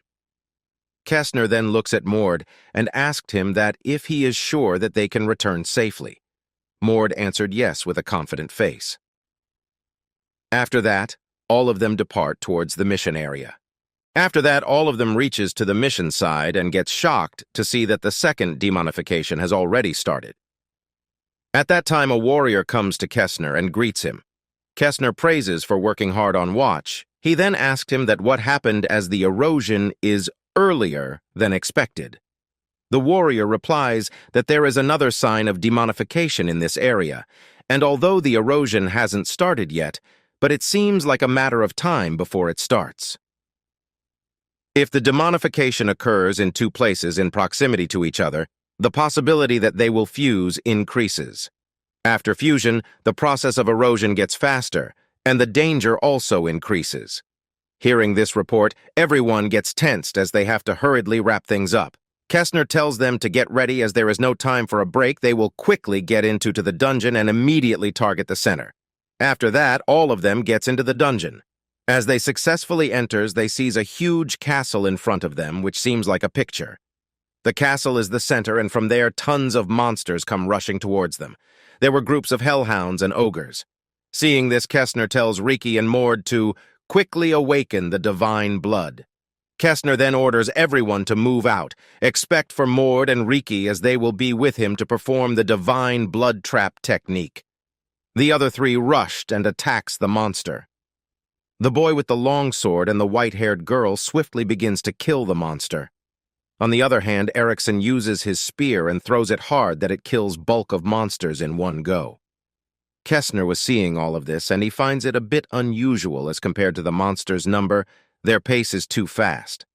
Kestner then looks at Mord and asked him that if he is sure that they can return safely. Mord answered yes with a confident face. After that, all of them depart towards the mission area. After that, all of them reaches to the mission side and gets shocked to see that the second demonification has already started. At that time, a warrior comes to Kestner and greets him. Kestner praises for working hard on watch. He then asked him that what happened as the erosion is earlier than expected. The warrior replies that there is another sign of demonification in this area, and although the erosion hasn't started yet, but it seems like a matter of time before it starts. If the demonification occurs in two places in proximity to each other, the possibility that they will fuse increases. After fusion, the process of erosion gets faster, and the danger also increases. Hearing this report, everyone gets tensed as they have to hurriedly wrap things up. Kestner tells them to get ready as there is no time for a break. They will quickly get into the dungeon and immediately target the center. After that, all of them gets into the dungeon. As they successfully enters, they sees a huge castle in front of them, which seems like a picture. The castle is the center, and from there tons of monsters come rushing towards them. There were groups of hellhounds and ogres. Seeing this, Kestner tells Reki and Mord to quickly awaken the divine blood. Kestner then orders everyone to move out, except for Mord and Reki, as they will be with him to perform the divine blood trap technique. The other three rushed and attacks the monster. The boy with the long sword and the white-haired girl swiftly begins to kill the monster. On the other hand, Eriksson uses his spear and throws it hard that it kills bulk of monsters in one go. Kestner was seeing all of this, and he finds it a bit unusual as compared to the monster's number. Their pace is too fast.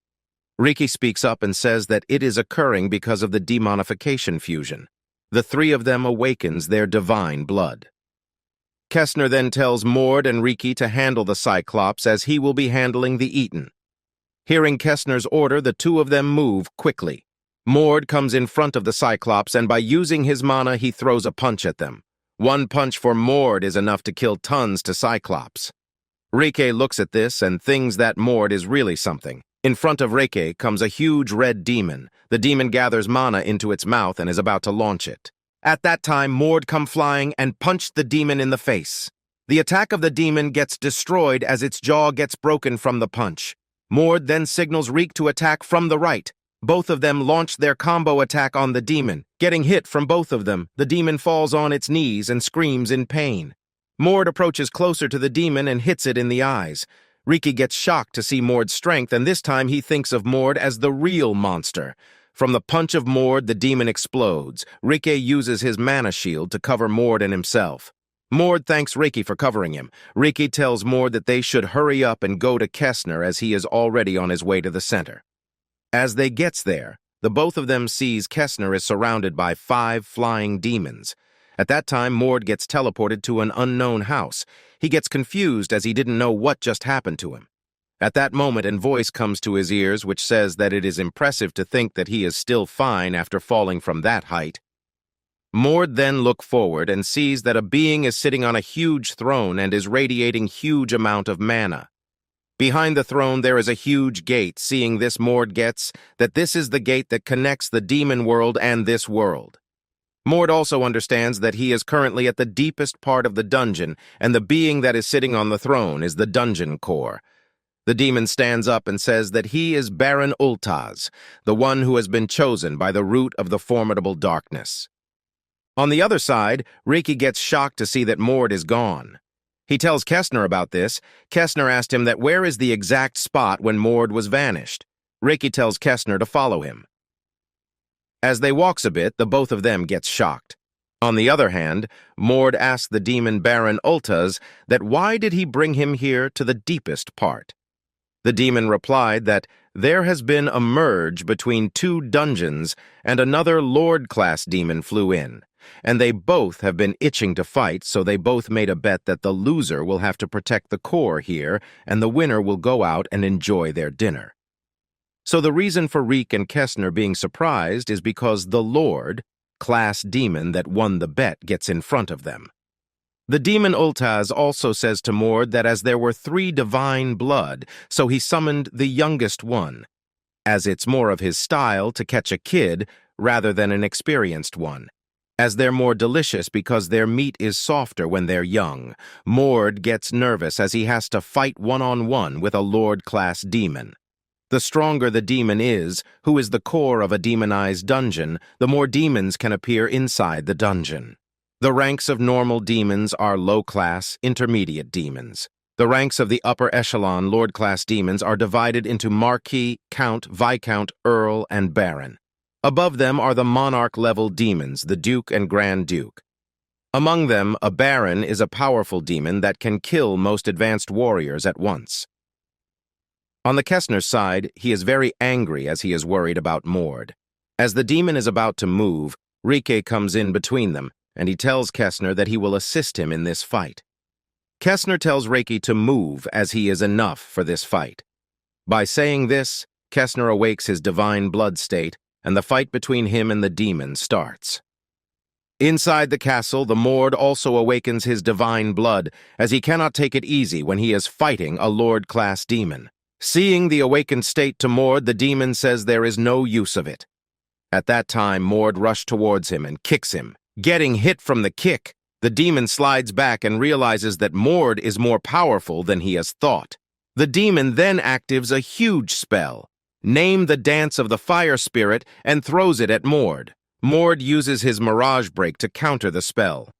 Riki speaks up and says that it is occurring because of the demonification fusion. The three of them awakens their divine blood. Kestner then tells Mord and Riki to handle the Cyclops as he will be handling the Eaten. Hearing Kestner's order, the two of them move quickly. Mord comes in front of the Cyclops, and by using his mana, he throws a punch at them. One punch for Mord is enough to kill tons to Cyclops. Riki looks at this and thinks that Mord is really something. In front of Riki comes a huge red demon. The demon gathers mana into its mouth and is about to launch it. At that time, Mord come flying and punched the demon in the face. The attack of the demon gets destroyed as its jaw gets broken from the punch. Mord then signals Reek to attack from the right. Both of them launch their combo attack on the demon. Getting hit from both of them, the demon falls on its knees and screams in pain. Mord approaches closer to the demon and hits it in the eyes. Riki gets shocked to see Mord's strength, and this time he thinks of Mord as the real monster. From the punch of Mord, the demon explodes. Riki uses his mana shield to cover Mord and himself. Mord thanks Riki for covering him. Riki tells Mord that they should hurry up and go to Kestner as he is already on his way to the center. As they gets there, the both of them sees Kestner is surrounded by 5 flying demons. At that time, Mord gets teleported to an unknown house. He gets confused as he didn't know what just happened to him. At that moment, a voice comes to his ears which says that it is impressive to think that he is still fine after falling from that height. Mord then looks forward and sees that a being is sitting on a huge throne and is radiating huge amount of mana. Behind the throne there is a huge gate. Seeing this, Mord gets that this is the gate that connects the demon world and this world. Mord also understands that he is currently at the deepest part of the dungeon, and the being that is sitting on the throne is the dungeon core. The demon stands up and says that he is Baron Ultaz, the one who has been chosen by the root of the formidable darkness. On the other side, Riki gets shocked to see that Mord is gone. He tells Kestner about this. Kestner asked him that where is the exact spot when Mord was vanished. Riki tells Kestner to follow him. As they walks a bit, the both of them gets shocked. On the other hand, Mord asks the demon Baron Ultaz that why did he bring him here to the deepest part. The demon replied that there has been a merge between 2 dungeons and another Lord-class demon flew in, and they both have been itching to fight, so they both made a bet that the loser will have to protect the core here and the winner will go out and enjoy their dinner. So the reason for Reek and Kestner being surprised is because the Lord-class demon that won the bet gets in front of them. The demon Ultaz also says to Mord that as there were 3 divine blood, so he summoned the youngest one, as it's more of his style to catch a kid rather than an experienced one, as they're more delicious because their meat is softer when they're young. Mord gets nervous as he has to fight one-on-one with a Lord-class demon. The stronger the demon is, who is the core of a demonized dungeon, the more demons can appear inside the dungeon. The ranks of normal demons are low-class, intermediate demons. The ranks of the upper echelon Lord-class demons are divided into Marquis, Count, Viscount, Earl, and Baron. Above them are the Monarch-level demons, the Duke and Grand Duke. Among them, a Baron is a powerful demon that can kill most advanced warriors at once. On the Kestner's side, he is very angry as he is worried about Mord. As the demon is about to move, Riki comes in between them, and he tells Kestner that he will assist him in this fight. Kestner tells Riki to move as he is enough for this fight. By saying this, Kestner awakes his divine blood state, and the fight between him and the demon starts. Inside the castle, the Mord also awakens his divine blood, as he cannot take it easy when he is fighting a Lord-class demon. Seeing the awakened state to Mord, the demon says there is no use of it. At that time, Mord rushes towards him and kicks him. Getting hit from the kick, the demon slides back and realizes that Mord is more powerful than he has thought. The demon then activates a huge spell, Name the Dance of the Fire Spirit, and throws it at Mord. Mord uses his Mirage Break to counter the spell.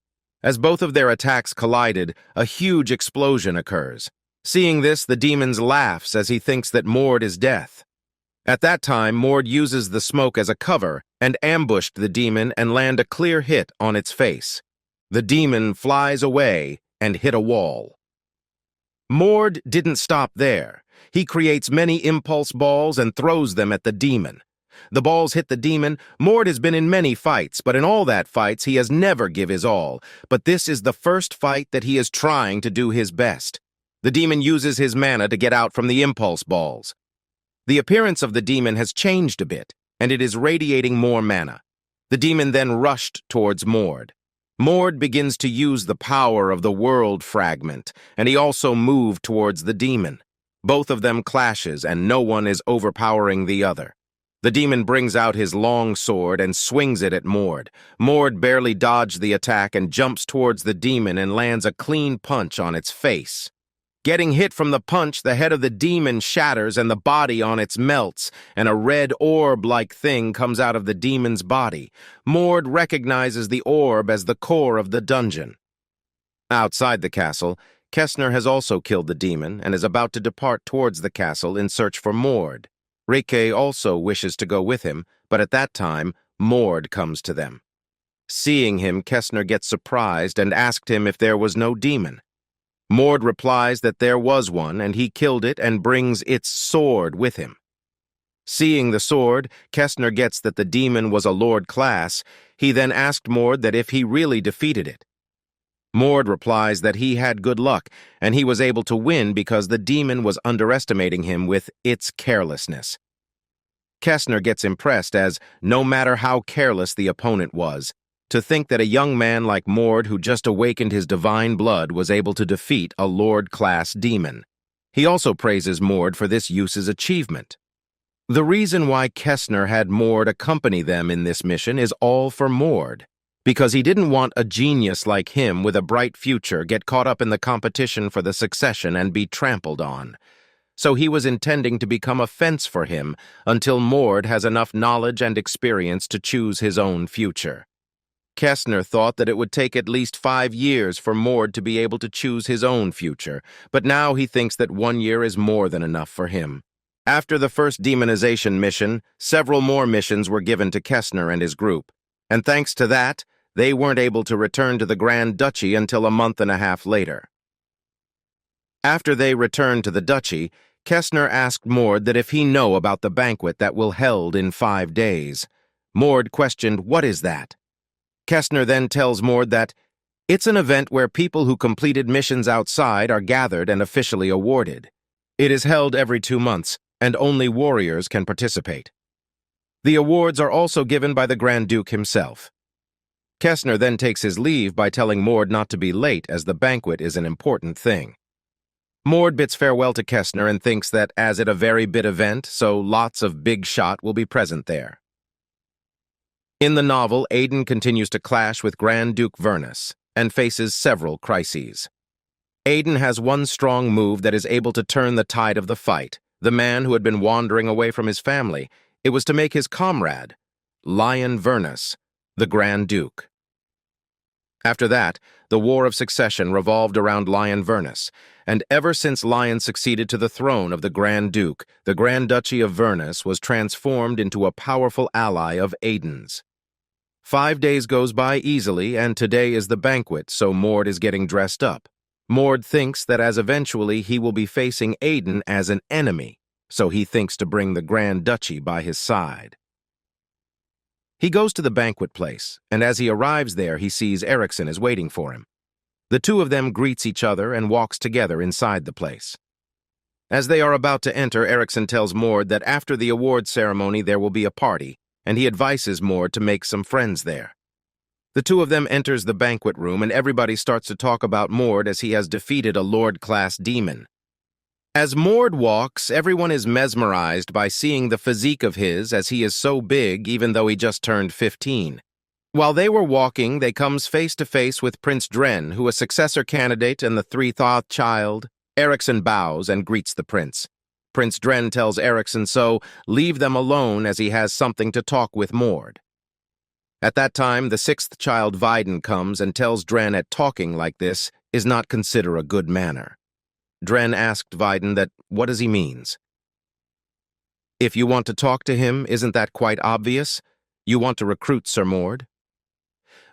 As both of their attacks collided, a huge explosion occurs. Seeing this, the demon laughs as he thinks that Mord is death. At that time, Mord uses the smoke as a cover and ambushed the demon and land a clear hit on its face. The demon flies away and hit a wall. Mord didn't stop there. He creates many impulse balls and throws them at the demon. The balls hit the demon. Mord has been in many fights, but in all that fights he has never give his all. But this is the first fight that he is trying to do his best. The demon uses his mana to get out from the impulse balls. The appearance of the demon has changed a bit, and it is radiating more mana. The demon then rushed towards Mord. Mord begins to use the power of the world fragment, and he also moved towards the demon. Both of them clashes, and no one is overpowering the other. The demon brings out his long sword and swings it at Mord. Mord barely dodged the attack and jumps towards the demon and lands a clean punch on its face. Getting hit from the punch, the head of the demon shatters and the body on it melts, and a red orb-like thing comes out of the demon's body. Mord recognizes the orb as the core of the dungeon. Outside the castle, Kessner has also killed the demon and is about to depart towards the castle in search for Mord. Reike also wishes to go with him, but at that time, Mord comes to them. Seeing him, Kessner gets surprised and asked him if there was no demon. Mord replies that there was one, and he killed it and brings its sword with him. Seeing the sword, Kessner gets that the demon was a lord class. He then asked Mord that if he really defeated it. Mord replies that he had good luck, and he was able to win because the demon was underestimating him with its carelessness. Kessner gets impressed as, no matter how careless the opponent was, to think that a young man like Mord who just awakened his divine blood was able to defeat a lord-class demon. He also praises Mord for this use's achievement. The reason why Kessner had Mord accompany them in this mission is all for Mord, because he didn't want a genius like him with a bright future get caught up in the competition for the succession and be trampled on. So he was intending to become a fence for him until Mord has enough knowledge and experience to choose his own future. Kessner thought that it would take at least 5 years for Mord to be able to choose his own future, but now he thinks that 1 year is more than enough for him. After the first demonization mission, several more missions were given to Kessner and his group, and thanks to that, they weren't able to return to the Grand Duchy until a month and a half later. After they returned to the duchy, Kessner asked Mord that if he know about the banquet that will held in 5 days. Mord questioned, "What is that?" Kessner then tells Mord that it's an event where people who completed missions outside are gathered and officially awarded. It is held every 2 months, and only warriors can participate. The awards are also given by the Grand Duke himself. Kessner then takes his leave by telling Mord not to be late as the banquet is an important thing. Mord bids farewell to Kessner and thinks that as it a very big event, so lots of big shot will be present there. In the novel, Ilen continues to clash with Grand Duke Vernus and faces several crises. Ilen has one strong move that is able to turn the tide of the fight. The man who had been wandering away from his family, it was to make his comrade, Lion Vernus, the Grand Duke. After that, the War of Succession revolved around Lion Vernus, and ever since Lion succeeded to the throne of the Grand Duke, the Grand Duchy of Vernus was transformed into a powerful ally of Ilen's. 5 days goes by easily, and today is the banquet, so Mord is getting dressed up. Mord thinks that as eventually he will be facing Ilen as an enemy, so he thinks to bring the Grand Duchy by his side. He goes to the banquet place, and as he arrives there, he sees Erikson is waiting for him. The two of them greets each other and walks together inside the place. As they are about to enter, Erikson tells Mord that after the award ceremony there will be a party, and he advises Mord to make some friends there. The two of them enters the banquet room, and everybody starts to talk about Mord as he has defeated a lord-class demon. As Mord walks, everyone is mesmerized by seeing the physique of his as he is so big even though he just turned 15. While they were walking, they comes face to face with Prince Dren, who is a successor candidate and the three-thought child. Erikson bows and greets the prince. Prince Dren tells Erikson so, leave them alone as he has something to talk with Mord. At that time, the sixth child Viden comes and tells Dren that talking like this is not considered a good manner. Dren asked Viden that what does he means. If you want to talk to him, isn't that quite obvious? You want to recruit Sir Mord?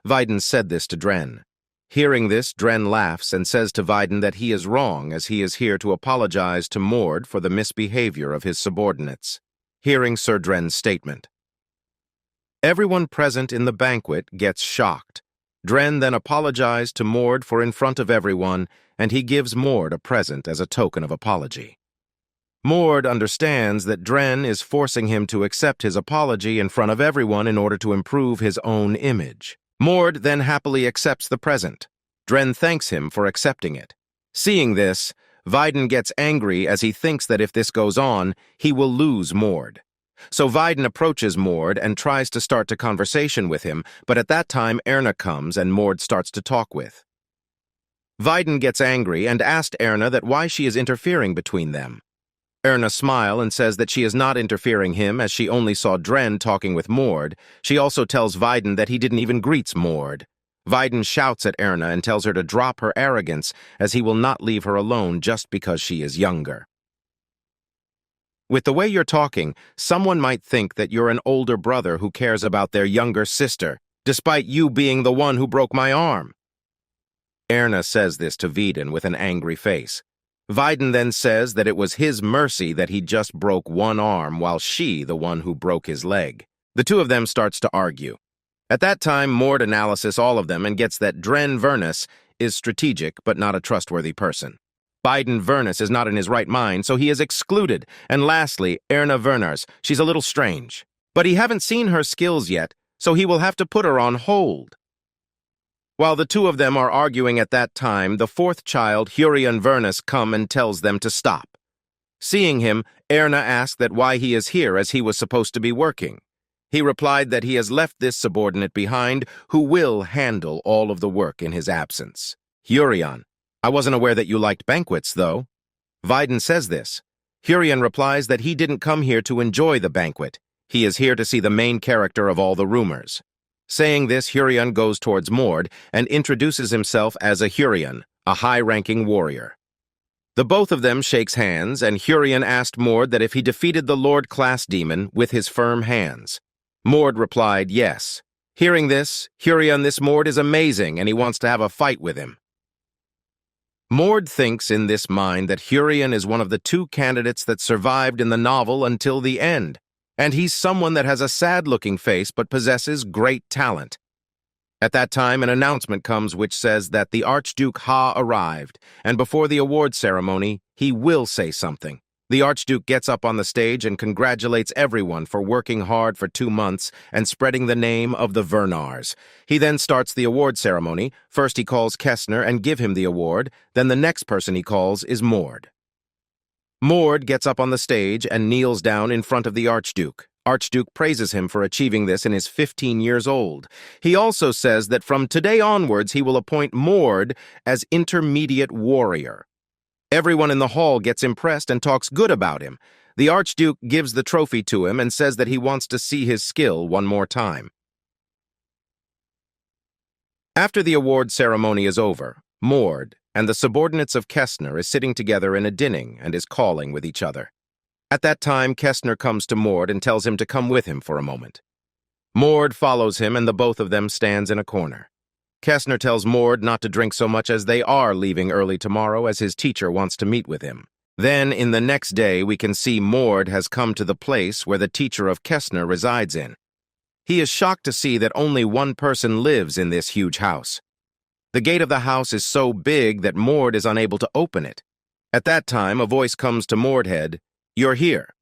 Viden said this to Dren. Hearing this, Dren laughs and says to Viden that he is wrong, as he is here to apologize to Mord for the misbehavior of his subordinates. Hearing Sir Dren's statement, everyone present in the banquet gets shocked. Dren then apologized to Mord for in front of everyone, and he gives Mord a present as a token of apology. Mord understands that Dren is forcing him to accept his apology in front of everyone in order to improve his own image. Mord then happily accepts the present. Dren thanks him for accepting it. Seeing this, Viden gets angry as he thinks that if this goes on, he will lose Mord. So Viden approaches Mord and tries to start a conversation with him, but at that time Erna comes and Mord starts to talk with. Viden gets angry and asks Erna that why she is interfering between them. Erna smiles and says that she is not interfering him as she only saw Dren talking with Mord. She also tells Viden that he didn't even greet Mord. Viden shouts at Erna and tells her to drop her arrogance as he will not leave her alone just because she is younger. With the way you're talking, someone might think that you're an older brother who cares about their younger sister, despite you being the one who broke my arm. Erna says this to Viden with an angry face. Viden then says that it was his mercy that he just broke one arm while she the one who broke his leg. The two of them starts to argue. At that time, Mord analyses all of them and gets that Dren Vernus is strategic but not a trustworthy person. Viden Vernus is not in his right mind, so he is excluded. And lastly, Erna Vernars, she's a little strange. But he haven't seen her skills yet, so he will have to put her on hold. While the two of them are arguing at that time, the fourth child, Hurian Vernus, come and tells them to stop. Seeing him, Erna asked that why he is here as he was supposed to be working. He replied that he has left this subordinate behind who will handle all of the work in his absence. Hurian, I wasn't aware that you liked banquets, though. Viden says this. Hurian replies that he didn't come here to enjoy the banquet. He is here to see the main character of all the rumors. Saying this, Hurian goes towards Mord and introduces himself as a Hurian, a high-ranking warrior. The both of them shakes hands, and Hurian asked Mord that if he defeated the Lord Class Demon with his firm hands. Mord replied yes. Hearing this, Hurian, this Mord is amazing, and he wants to have a fight with him. Mord thinks in this mind that Hurian is one of the two candidates that survived in the novel until the end, and he's someone that has a sad-looking face but possesses great talent. At that time, an announcement comes which says that the Archduke Ha arrived, and before the award ceremony, he will say something. The Archduke gets up on the stage and congratulates everyone for working hard for 2 months and spreading the name of the Vernars. He then starts the award ceremony. First he calls Kestner and give him the award, then the next person he calls is Mord. Mord gets up on the stage and kneels down in front of the Archduke. Archduke praises him for achieving this and is 15 years old. He also says that from today onwards he will appoint Mord as intermediate warrior. Everyone in the hall gets impressed and talks good about him. The Archduke gives the trophy to him and says that he wants to see his skill one more time. After the award ceremony is over, Mord and the subordinates of Kestner is sitting together in a dinning and is calling with each other. At that time, Kestner comes to Mord and tells him to come with him for a moment. Mord follows him and the both of them stands in a corner. Kestner tells Mord not to drink so much as they are leaving early tomorrow as his teacher wants to meet with him. Then, in the next day, we can see Mord has come to the place where the teacher of Kestner resides in. He is shocked to see that only one person lives in this huge house. The gate of the house is so big that Mord is unable to open it. At that time, a voice comes to Mordhead, "You're here."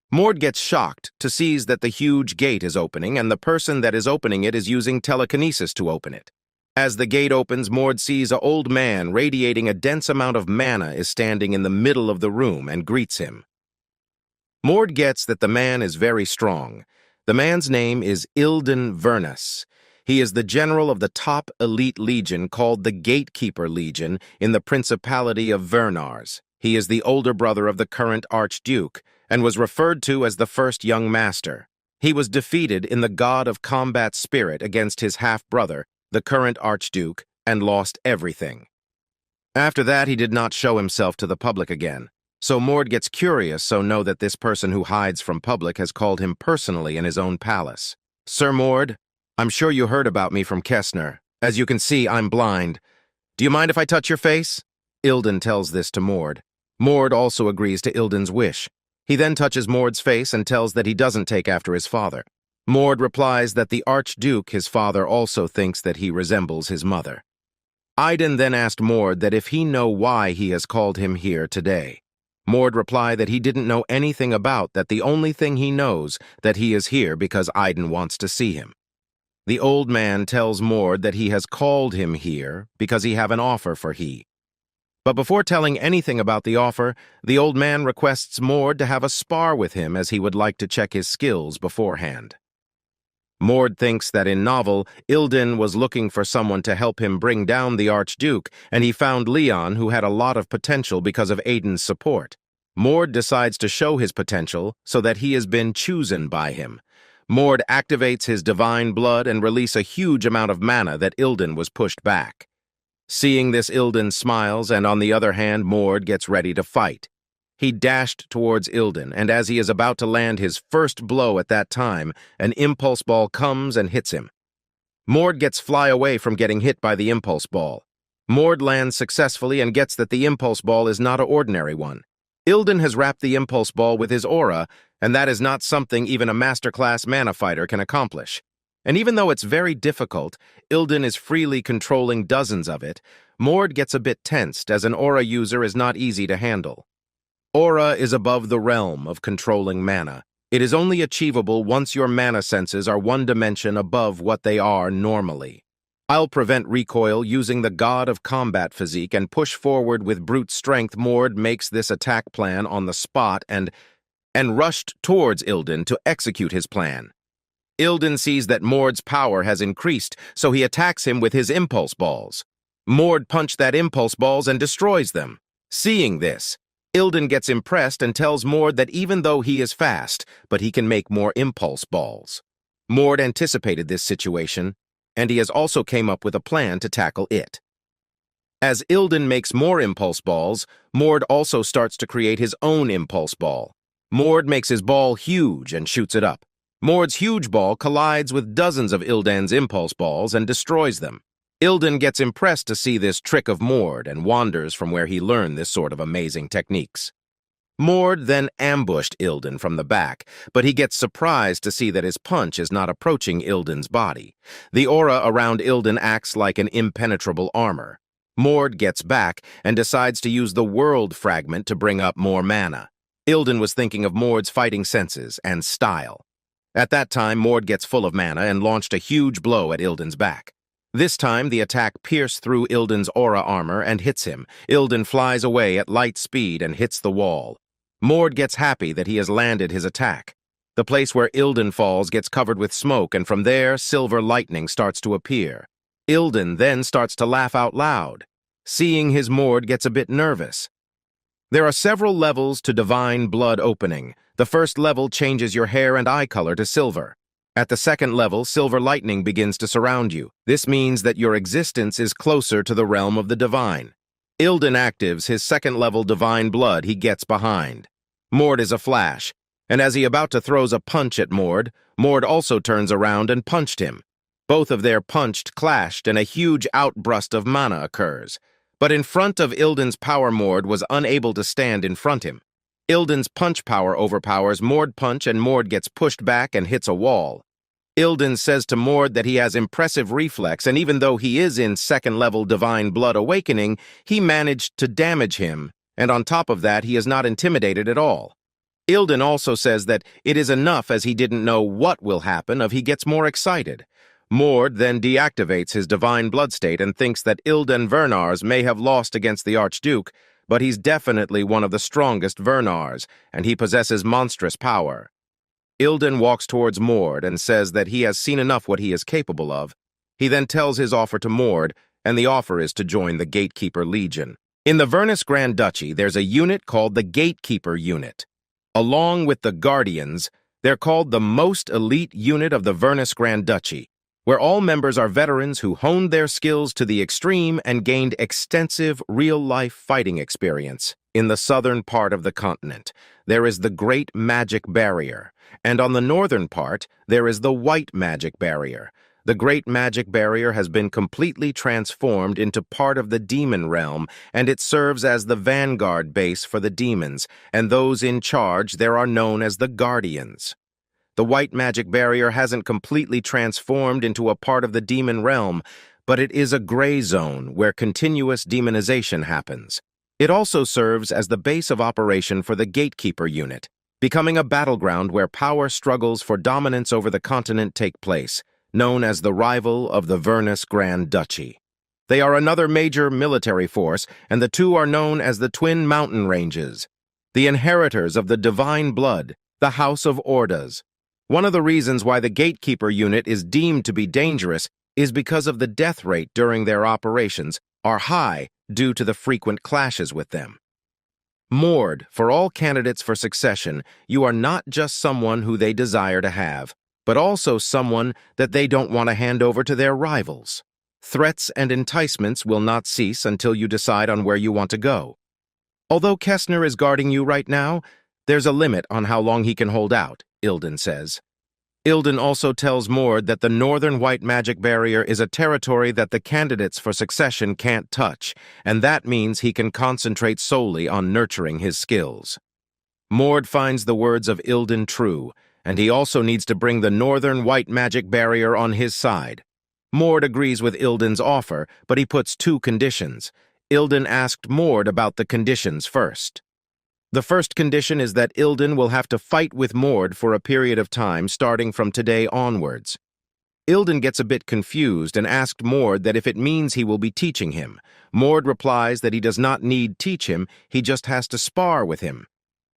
Mord gets shocked to see that the huge gate is opening and the person that is opening it is using telekinesis to open it. As the gate opens, Mord sees an old man radiating a dense amount of mana is standing in the middle of the room and greets him. Mord gets that the man is very strong. The man's name is Ilden Vernus. He is the general of the top elite legion called the Gatekeeper Legion in the Principality of Vernars. He is the older brother of the current Archduke and was referred to as the first young master. He was defeated in the God of Combat Spirit against his half-brother, the current Archduke, and lost everything. After that, he did not show himself to the public again. So Mord gets curious, so know that this person who hides from public has called him personally in his own palace. "Sir Mord, I'm sure you heard about me from Kestner. As you can see, I'm blind. "Do you mind if I touch your face?" Ilen tells this to Mord. Mord also agrees to Ilden's wish. He then touches Mord's face and tells that he doesn't take after his father. Mord replies that the Archduke, his father, also thinks that he resembles his mother. Ilen then asked Mord that if he know why he has called him here today. Mord replied that he didn't know anything about that. The only thing he knows that he is here because Ilen wants to see him. The old man tells Mord that he has called him here because he have an offer for he. But before telling anything about the offer, the old man requests Mord to have a spar with him as he would like to check his skills beforehand. Mord thinks that in novel, Ilen was looking for someone to help him bring down the Archduke, and he found Leon, who had a lot of potential because of Aiden's support. Mord decides to show his potential so that he has been chosen by him. Mord activates his divine blood and release a huge amount of mana that Ilen was pushed back. Seeing this, Ilen smiles, and on the other hand, Mord gets ready to fight. He dashed towards Ilen, and as he is about to land his first blow at that time, an impulse ball comes and hits him. Mord gets fly away from getting hit by the impulse ball. Mord lands successfully and gets that the impulse ball is not an ordinary one. Ilen has wrapped the impulse ball with his aura, and that is not something even a masterclass mana fighter can accomplish. And even though it's very difficult, Ilen is freely controlling dozens of it. Mord gets a bit tensed, as an aura user is not easy to handle. Aura is above the realm of controlling mana. It is only achievable once your mana senses are one dimension above what they are normally. I'll prevent recoil using the God of Combat physique and push forward with brute strength. Mord makes this attack plan on the spot and rushed towards Ilen to execute his plan. Ilen sees that Mord's power has increased, so he attacks him with his impulse balls. Mord punches that impulse balls and destroys them. Seeing this, Ilen gets impressed and tells Mord that even though he is fast, but he can make more impulse balls. Mord anticipated this situation, and he has also came up with a plan to tackle it. As Ilen makes more impulse balls, Mord also starts to create his own impulse ball. Mord makes his ball huge and shoots it up. Mord's huge ball collides with dozens of Ilen's impulse balls and destroys them. Ilen gets impressed to see this trick of Mord and wanders from where he learned this sort of amazing techniques. Mord then ambushed Ilen from the back, but he gets surprised to see that his punch is not approaching Ilen's body. The aura around Ilen acts like an impenetrable armor. Mord gets back and decides to use the world fragment to bring up more mana. Ilen was thinking of Mord's fighting senses and style. At that time, Mord gets full of mana and launched a huge blow at Ilen's back. This time, the attack pierced through Ilen's aura armor and hits him. Ilen flies away at light speed and hits the wall. Mord gets happy that he has landed his attack. The place where Ilen falls gets covered with smoke, and from there, silver lightning starts to appear. Ilen then starts to laugh out loud. Seeing his, Mord gets a bit nervous. There are several levels to divine blood opening. The first level changes your hair and eye color to silver. At the second level, silver lightning begins to surround you. This means that your existence is closer to the realm of the divine. Ilen actives his second-level divine blood he gets behind. Mord is a flash, and as he about to throws a punch at Mord, Mord also turns around and punched him. Both of their punched clashed and a huge outburst of mana occurs. But in front of Ilen's power, Mord was unable to stand in front him. Ilen's punch power overpowers Mord punch and Mord gets pushed back and hits a wall. Ilen says to Mord that he has impressive reflex, and even though he is in second-level divine blood awakening, he managed to damage him, and on top of that, he is not intimidated at all. Ilen also says that it is enough as he didn't know what will happen if he gets more excited. Mord then deactivates his divine blood state and thinks that Ilen Vernars may have lost against the Archduke, but he's definitely one of the strongest Vernars, and he possesses monstrous power. Ilen walks towards Mord and says that he has seen enough what he is capable of. He then tells his offer to Mord, and the offer is to join the Gatekeeper Legion. In the Vernus Grand Duchy, there's a unit called the Gatekeeper Unit. Along with the Guardians, they're called the most elite unit of the Vernus Grand Duchy, where all members are veterans who honed their skills to the extreme and gained extensive real-life fighting experience. In the southern part of the continent, there is the Great Magic Barrier, and on the northern part, there is the White Magic Barrier. The great magic barrier has been completely transformed into part of the demon realm, and it serves as the vanguard base for the demons, and those in charge there are known as the Guardians. The white magic barrier hasn't completely transformed into a part of the demon realm, but it is a gray zone where continuous demonization happens. It also serves as the base of operation for the Gatekeeper unit, becoming a battleground where power struggles for dominance over the continent take place, known as the rival of the Vernus Grand Duchy. They are another major military force, and the two are known as the Twin Mountain Ranges, the inheritors of the divine blood, the House of Ordas. One of the reasons why the Gatekeeper unit is deemed to be dangerous is because of the death rate during their operations are high due to the frequent clashes with them. Mord, for all candidates for succession, you are not just someone who they desire to have, but also someone that they don't want to hand over to their rivals. Threats and enticements will not cease until you decide on where you want to go. Although Kessner is guarding you right now, there's a limit on how long he can hold out, Ilden says. Ilden also tells Mord that the northern white magic barrier is a territory that the candidates for succession can't touch, and that means he can concentrate solely on nurturing his skills. Mord finds the words of Ilden true, and he also needs to bring the northern white magic barrier on his side. Mord agrees with Ilden's offer, but he puts two conditions. Ilden asked Mord about the conditions first. The first condition is that Ilden will have to fight with Mord for a period of time starting from today onwards. Ilden gets a bit confused and asked Mord that if it means he will be teaching him. Mord replies that he does not need teach him, he just has to spar with him.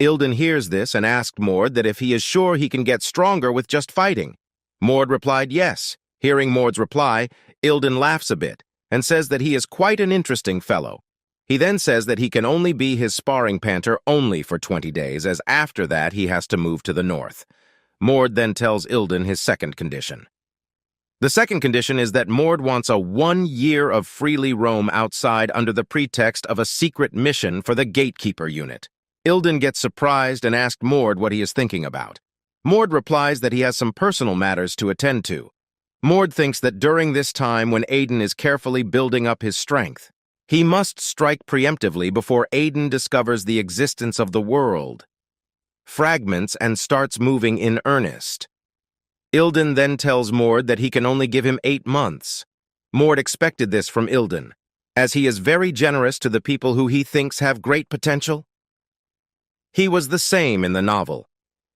Ilden hears this and asked Mord that if he is sure he can get stronger with just fighting. Mord replied yes. Hearing Mord's reply, Ilden laughs a bit and says that he is quite an interesting fellow. He then says that he can only be his sparring partner only for 20 days, as after that he has to move to the north. Mord then tells Ilden his second condition. The second condition is that Mord wants a 1 year of freely roam outside under the pretext of a secret mission for the Gatekeeper unit. Ilden gets surprised and asks Mord what he is thinking about. Mord replies that he has some personal matters to attend to. Mord thinks that during this time when Aiden is carefully building up his strength, he must strike preemptively before Aiden discovers the existence of the world, fragments, and starts moving in earnest. Ilden then tells Mord that he can only give him 8 months. Mord expected this from Ilden, as he is very generous to the people who he thinks have great potential. He was the same in the novel.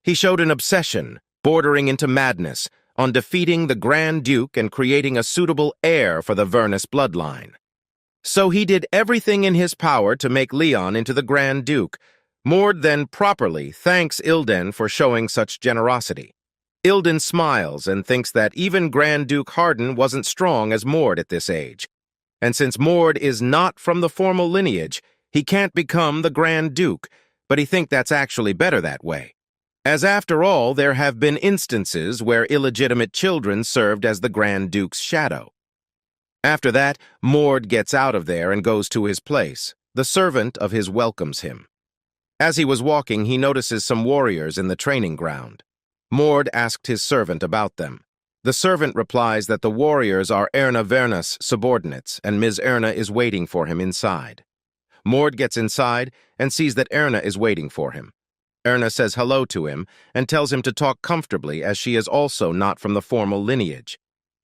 He showed an obsession, bordering into madness, on defeating the Grand Duke and creating a suitable heir for the Vernus bloodline. So he did everything in his power to make Leon into the Grand Duke. Mord then properly thanks Ilden for showing such generosity. Ilden smiles and thinks that even Grand Duke Harden wasn't strong as Mord at this age. And since Mord is not from the formal lineage, he can't become the Grand Duke, but he thinks that's actually better that way. As after all, there have been instances where illegitimate children served as the Grand Duke's shadow. After that, Mord gets out of there and goes to his place. The servant of his welcomes him. As he was walking, he notices some warriors in the training ground. Mord asked his servant about them. The servant replies that the warriors are Erna Vernus' subordinates, and Ms. Erna is waiting for him inside. Mord gets inside and sees that Erna is waiting for him. Erna says hello to him and tells him to talk comfortably as she is also not from the formal lineage.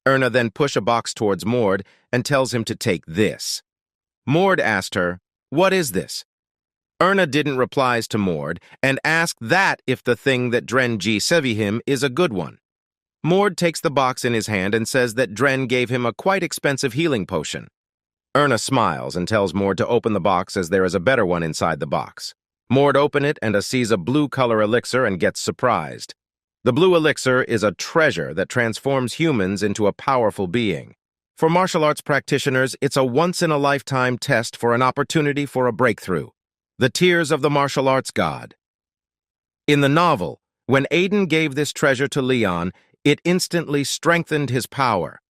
Erna then pushes a box towards Mord and tells him to take this. Mord asked her, "What is this?" Erna didn't reply to Mord and asked that if the thing that Dren G sevi him is a good one. Mord takes the box in his hand and says that Dren gave him a quite expensive healing potion. Erna smiles and tells Mord to open the box as there is a better one inside the box. Mord opens it and sees a blue color elixir and gets surprised. The blue elixir is a treasure that transforms humans into a powerful being. For martial arts practitioners, it's a once-in-a-lifetime test for an opportunity for a breakthrough. The tears of the martial arts god. In the novel, when Aiden gave this treasure to Leon, it instantly strengthened his power.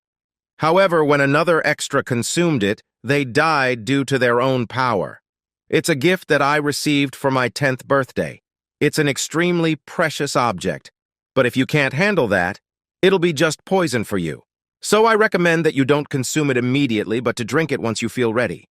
However, when another extra consumed it, they died due to their own power. It's a gift that I received for my 10th birthday. It's an extremely precious object. But if you can't handle that, it'll be just poison for you. So I recommend that you don't consume it immediately, but to drink it once you feel ready.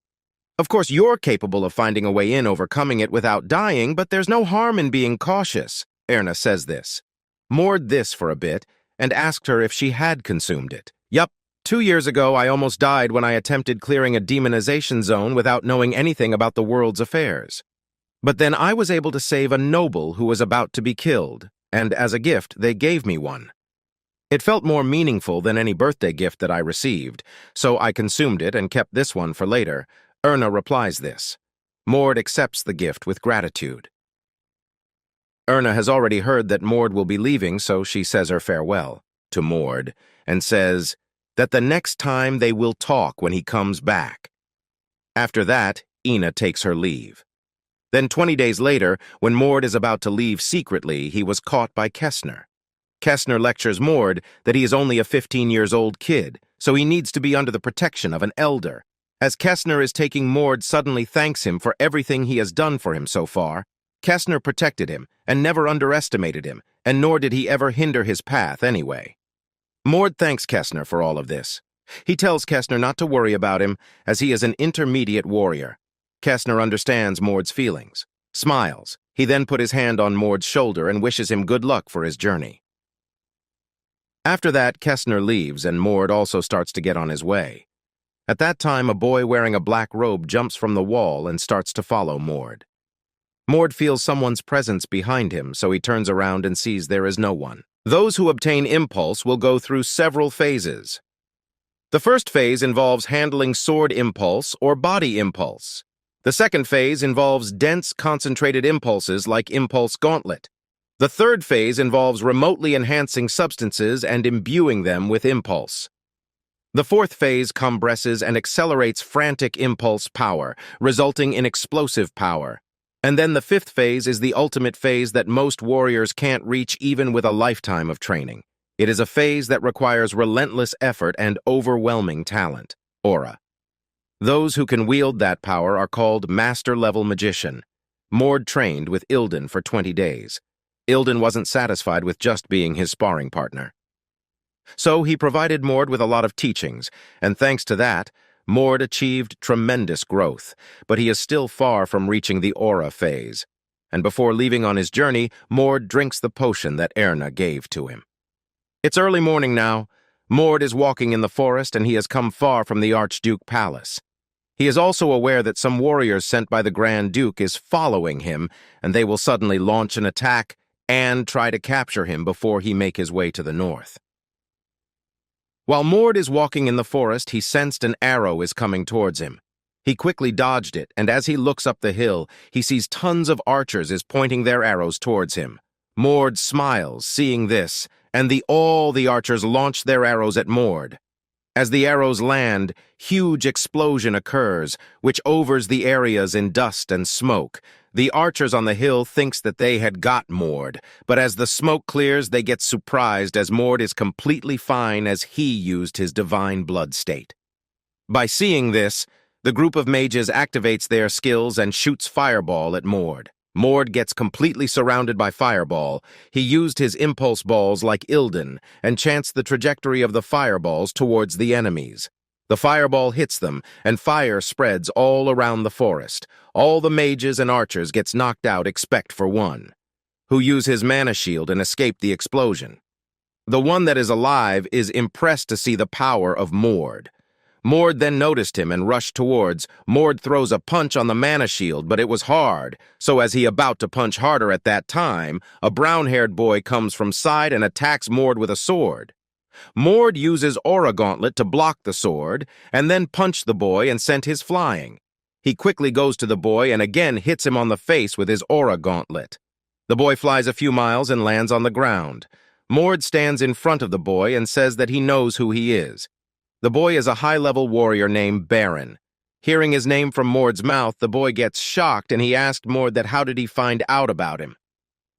Of course, you're capable of finding a way in overcoming it without dying, but there's no harm in being cautious. Erna says this. Moored this for a bit and asked her if she had consumed it. Yup, 2 years ago I almost died when I attempted clearing a demonization zone without knowing anything about the world's affairs. But then I was able to save a noble who was about to be killed, and as a gift they gave me one. It felt more meaningful than any birthday gift that I received, so I consumed it and kept this one for later. Erna replies this. Mord accepts the gift with gratitude. Erna has already heard that Mord will be leaving, so she says her farewell to Mord and says that the next time they will talk when he comes back. After that, Ina takes her leave. Then 20 days later, when Mord is about to leave secretly, he was caught by Kessner. Kessner lectures Mord that he is only a 15-year-old kid, so he needs to be under the protection of an elder. As Kessner is taking, Mord suddenly thanks him for everything he has done for him so far. Kessner protected him and never underestimated him, and nor did he ever hinder his path anyway. Mord thanks Kessner for all of this. He tells Kessner not to worry about him, as he is an intermediate warrior. Kessner understands Mord's feelings, smiles. He then put his hand on Mord's shoulder and wishes him good luck for his journey. After that, Kessner leaves, and Mord also starts to get on his way. At that time, a boy wearing a black robe jumps from the wall and starts to follow Mord. Mord feels someone's presence behind him, so he turns around and sees there is no one. Those who obtain Impulse will go through several phases. The first phase involves handling Sword Impulse or Body Impulse. The second phase involves dense, concentrated impulses like Impulse Gauntlet. The third phase involves remotely enhancing substances and imbuing them with impulse. The fourth phase compresses and accelerates frantic impulse power, resulting in explosive power. And then the fifth phase is the ultimate phase that most warriors can't reach even with a lifetime of training. It is a phase that requires relentless effort and overwhelming talent, aura. Those who can wield that power are called Master-Level Magician. Mord trained with Ilen for 20 days. Ilen wasn't satisfied with just being his sparring partner. So he provided Mord with a lot of teachings, and thanks to that, Mord achieved tremendous growth, but he is still far from reaching the aura phase. And before leaving on his journey, Mord drinks the potion that Erna gave to him. It's early morning now. Mord is walking in the forest, and he has come far from the Archduke Palace. He is also aware that some warriors sent by the Grand Duke is following him, and they will suddenly launch an attack and try to capture him before he make his way to the north. While Mord is walking in the forest, he sensed an arrow is coming towards him. He quickly dodged it, and as he looks up the hill, he sees tons of archers is pointing their arrows towards him. Mord smiles, seeing this, and all the archers launch their arrows at Mord. As the arrows land, huge explosion occurs, which overs the areas in dust and smoke. The archers on the hill thinks that they had got Mord, but as the smoke clears, they get surprised as Mord is completely fine as he used his divine blood state. By seeing this, the group of mages activates their skills and shoots Fireball at Mord. Mord gets completely surrounded by Fireball. He used his impulse balls like Ilen and chants the trajectory of the fireballs towards the enemies. The fireball hits them, and fire spreads all around the forest. All the mages and archers gets knocked out except for one, who use his mana shield and escape the explosion. The one that is alive is impressed to see the power of Mord. Mord then noticed him and rushed towards. Mord throws a punch on the mana shield, but it was hard, so as he about to punch harder at that time, a brown-haired boy comes from side and attacks Mord with a sword. Mord uses Aura Gauntlet to block the sword, and then punched the boy and sent his flying. He quickly goes to the boy and again hits him on the face with his Aura Gauntlet. The boy flies a few miles and lands on the ground. Mord stands in front of the boy and says that he knows who he is. The boy is a high-level warrior named Baron. Hearing his name from Mord's mouth, the boy gets shocked and he asked Mord that how did he find out about him.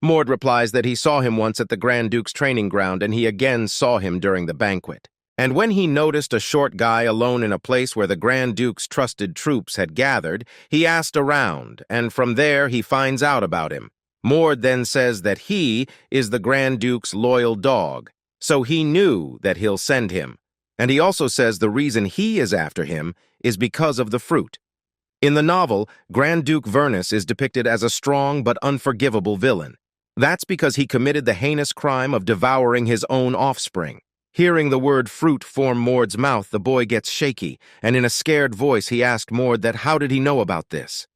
Mord replies that he saw him once at the Grand Duke's training ground and he again saw him during the banquet. And when he noticed a short guy alone in a place where the Grand Duke's trusted troops had gathered, he asked around, and from there he finds out about him. Mord then says that he is the Grand Duke's loyal dog, so he knew that he'll send him. And he also says the reason he is after him is because of the fruit. In the novel, Grand Duke Vernus is depicted as a strong but unforgivable villain. That's because he committed the heinous crime of devouring his own offspring. Hearing the word fruit form Mord's mouth, the boy gets shaky, and in a scared voice he asked Mord that how did he know about this?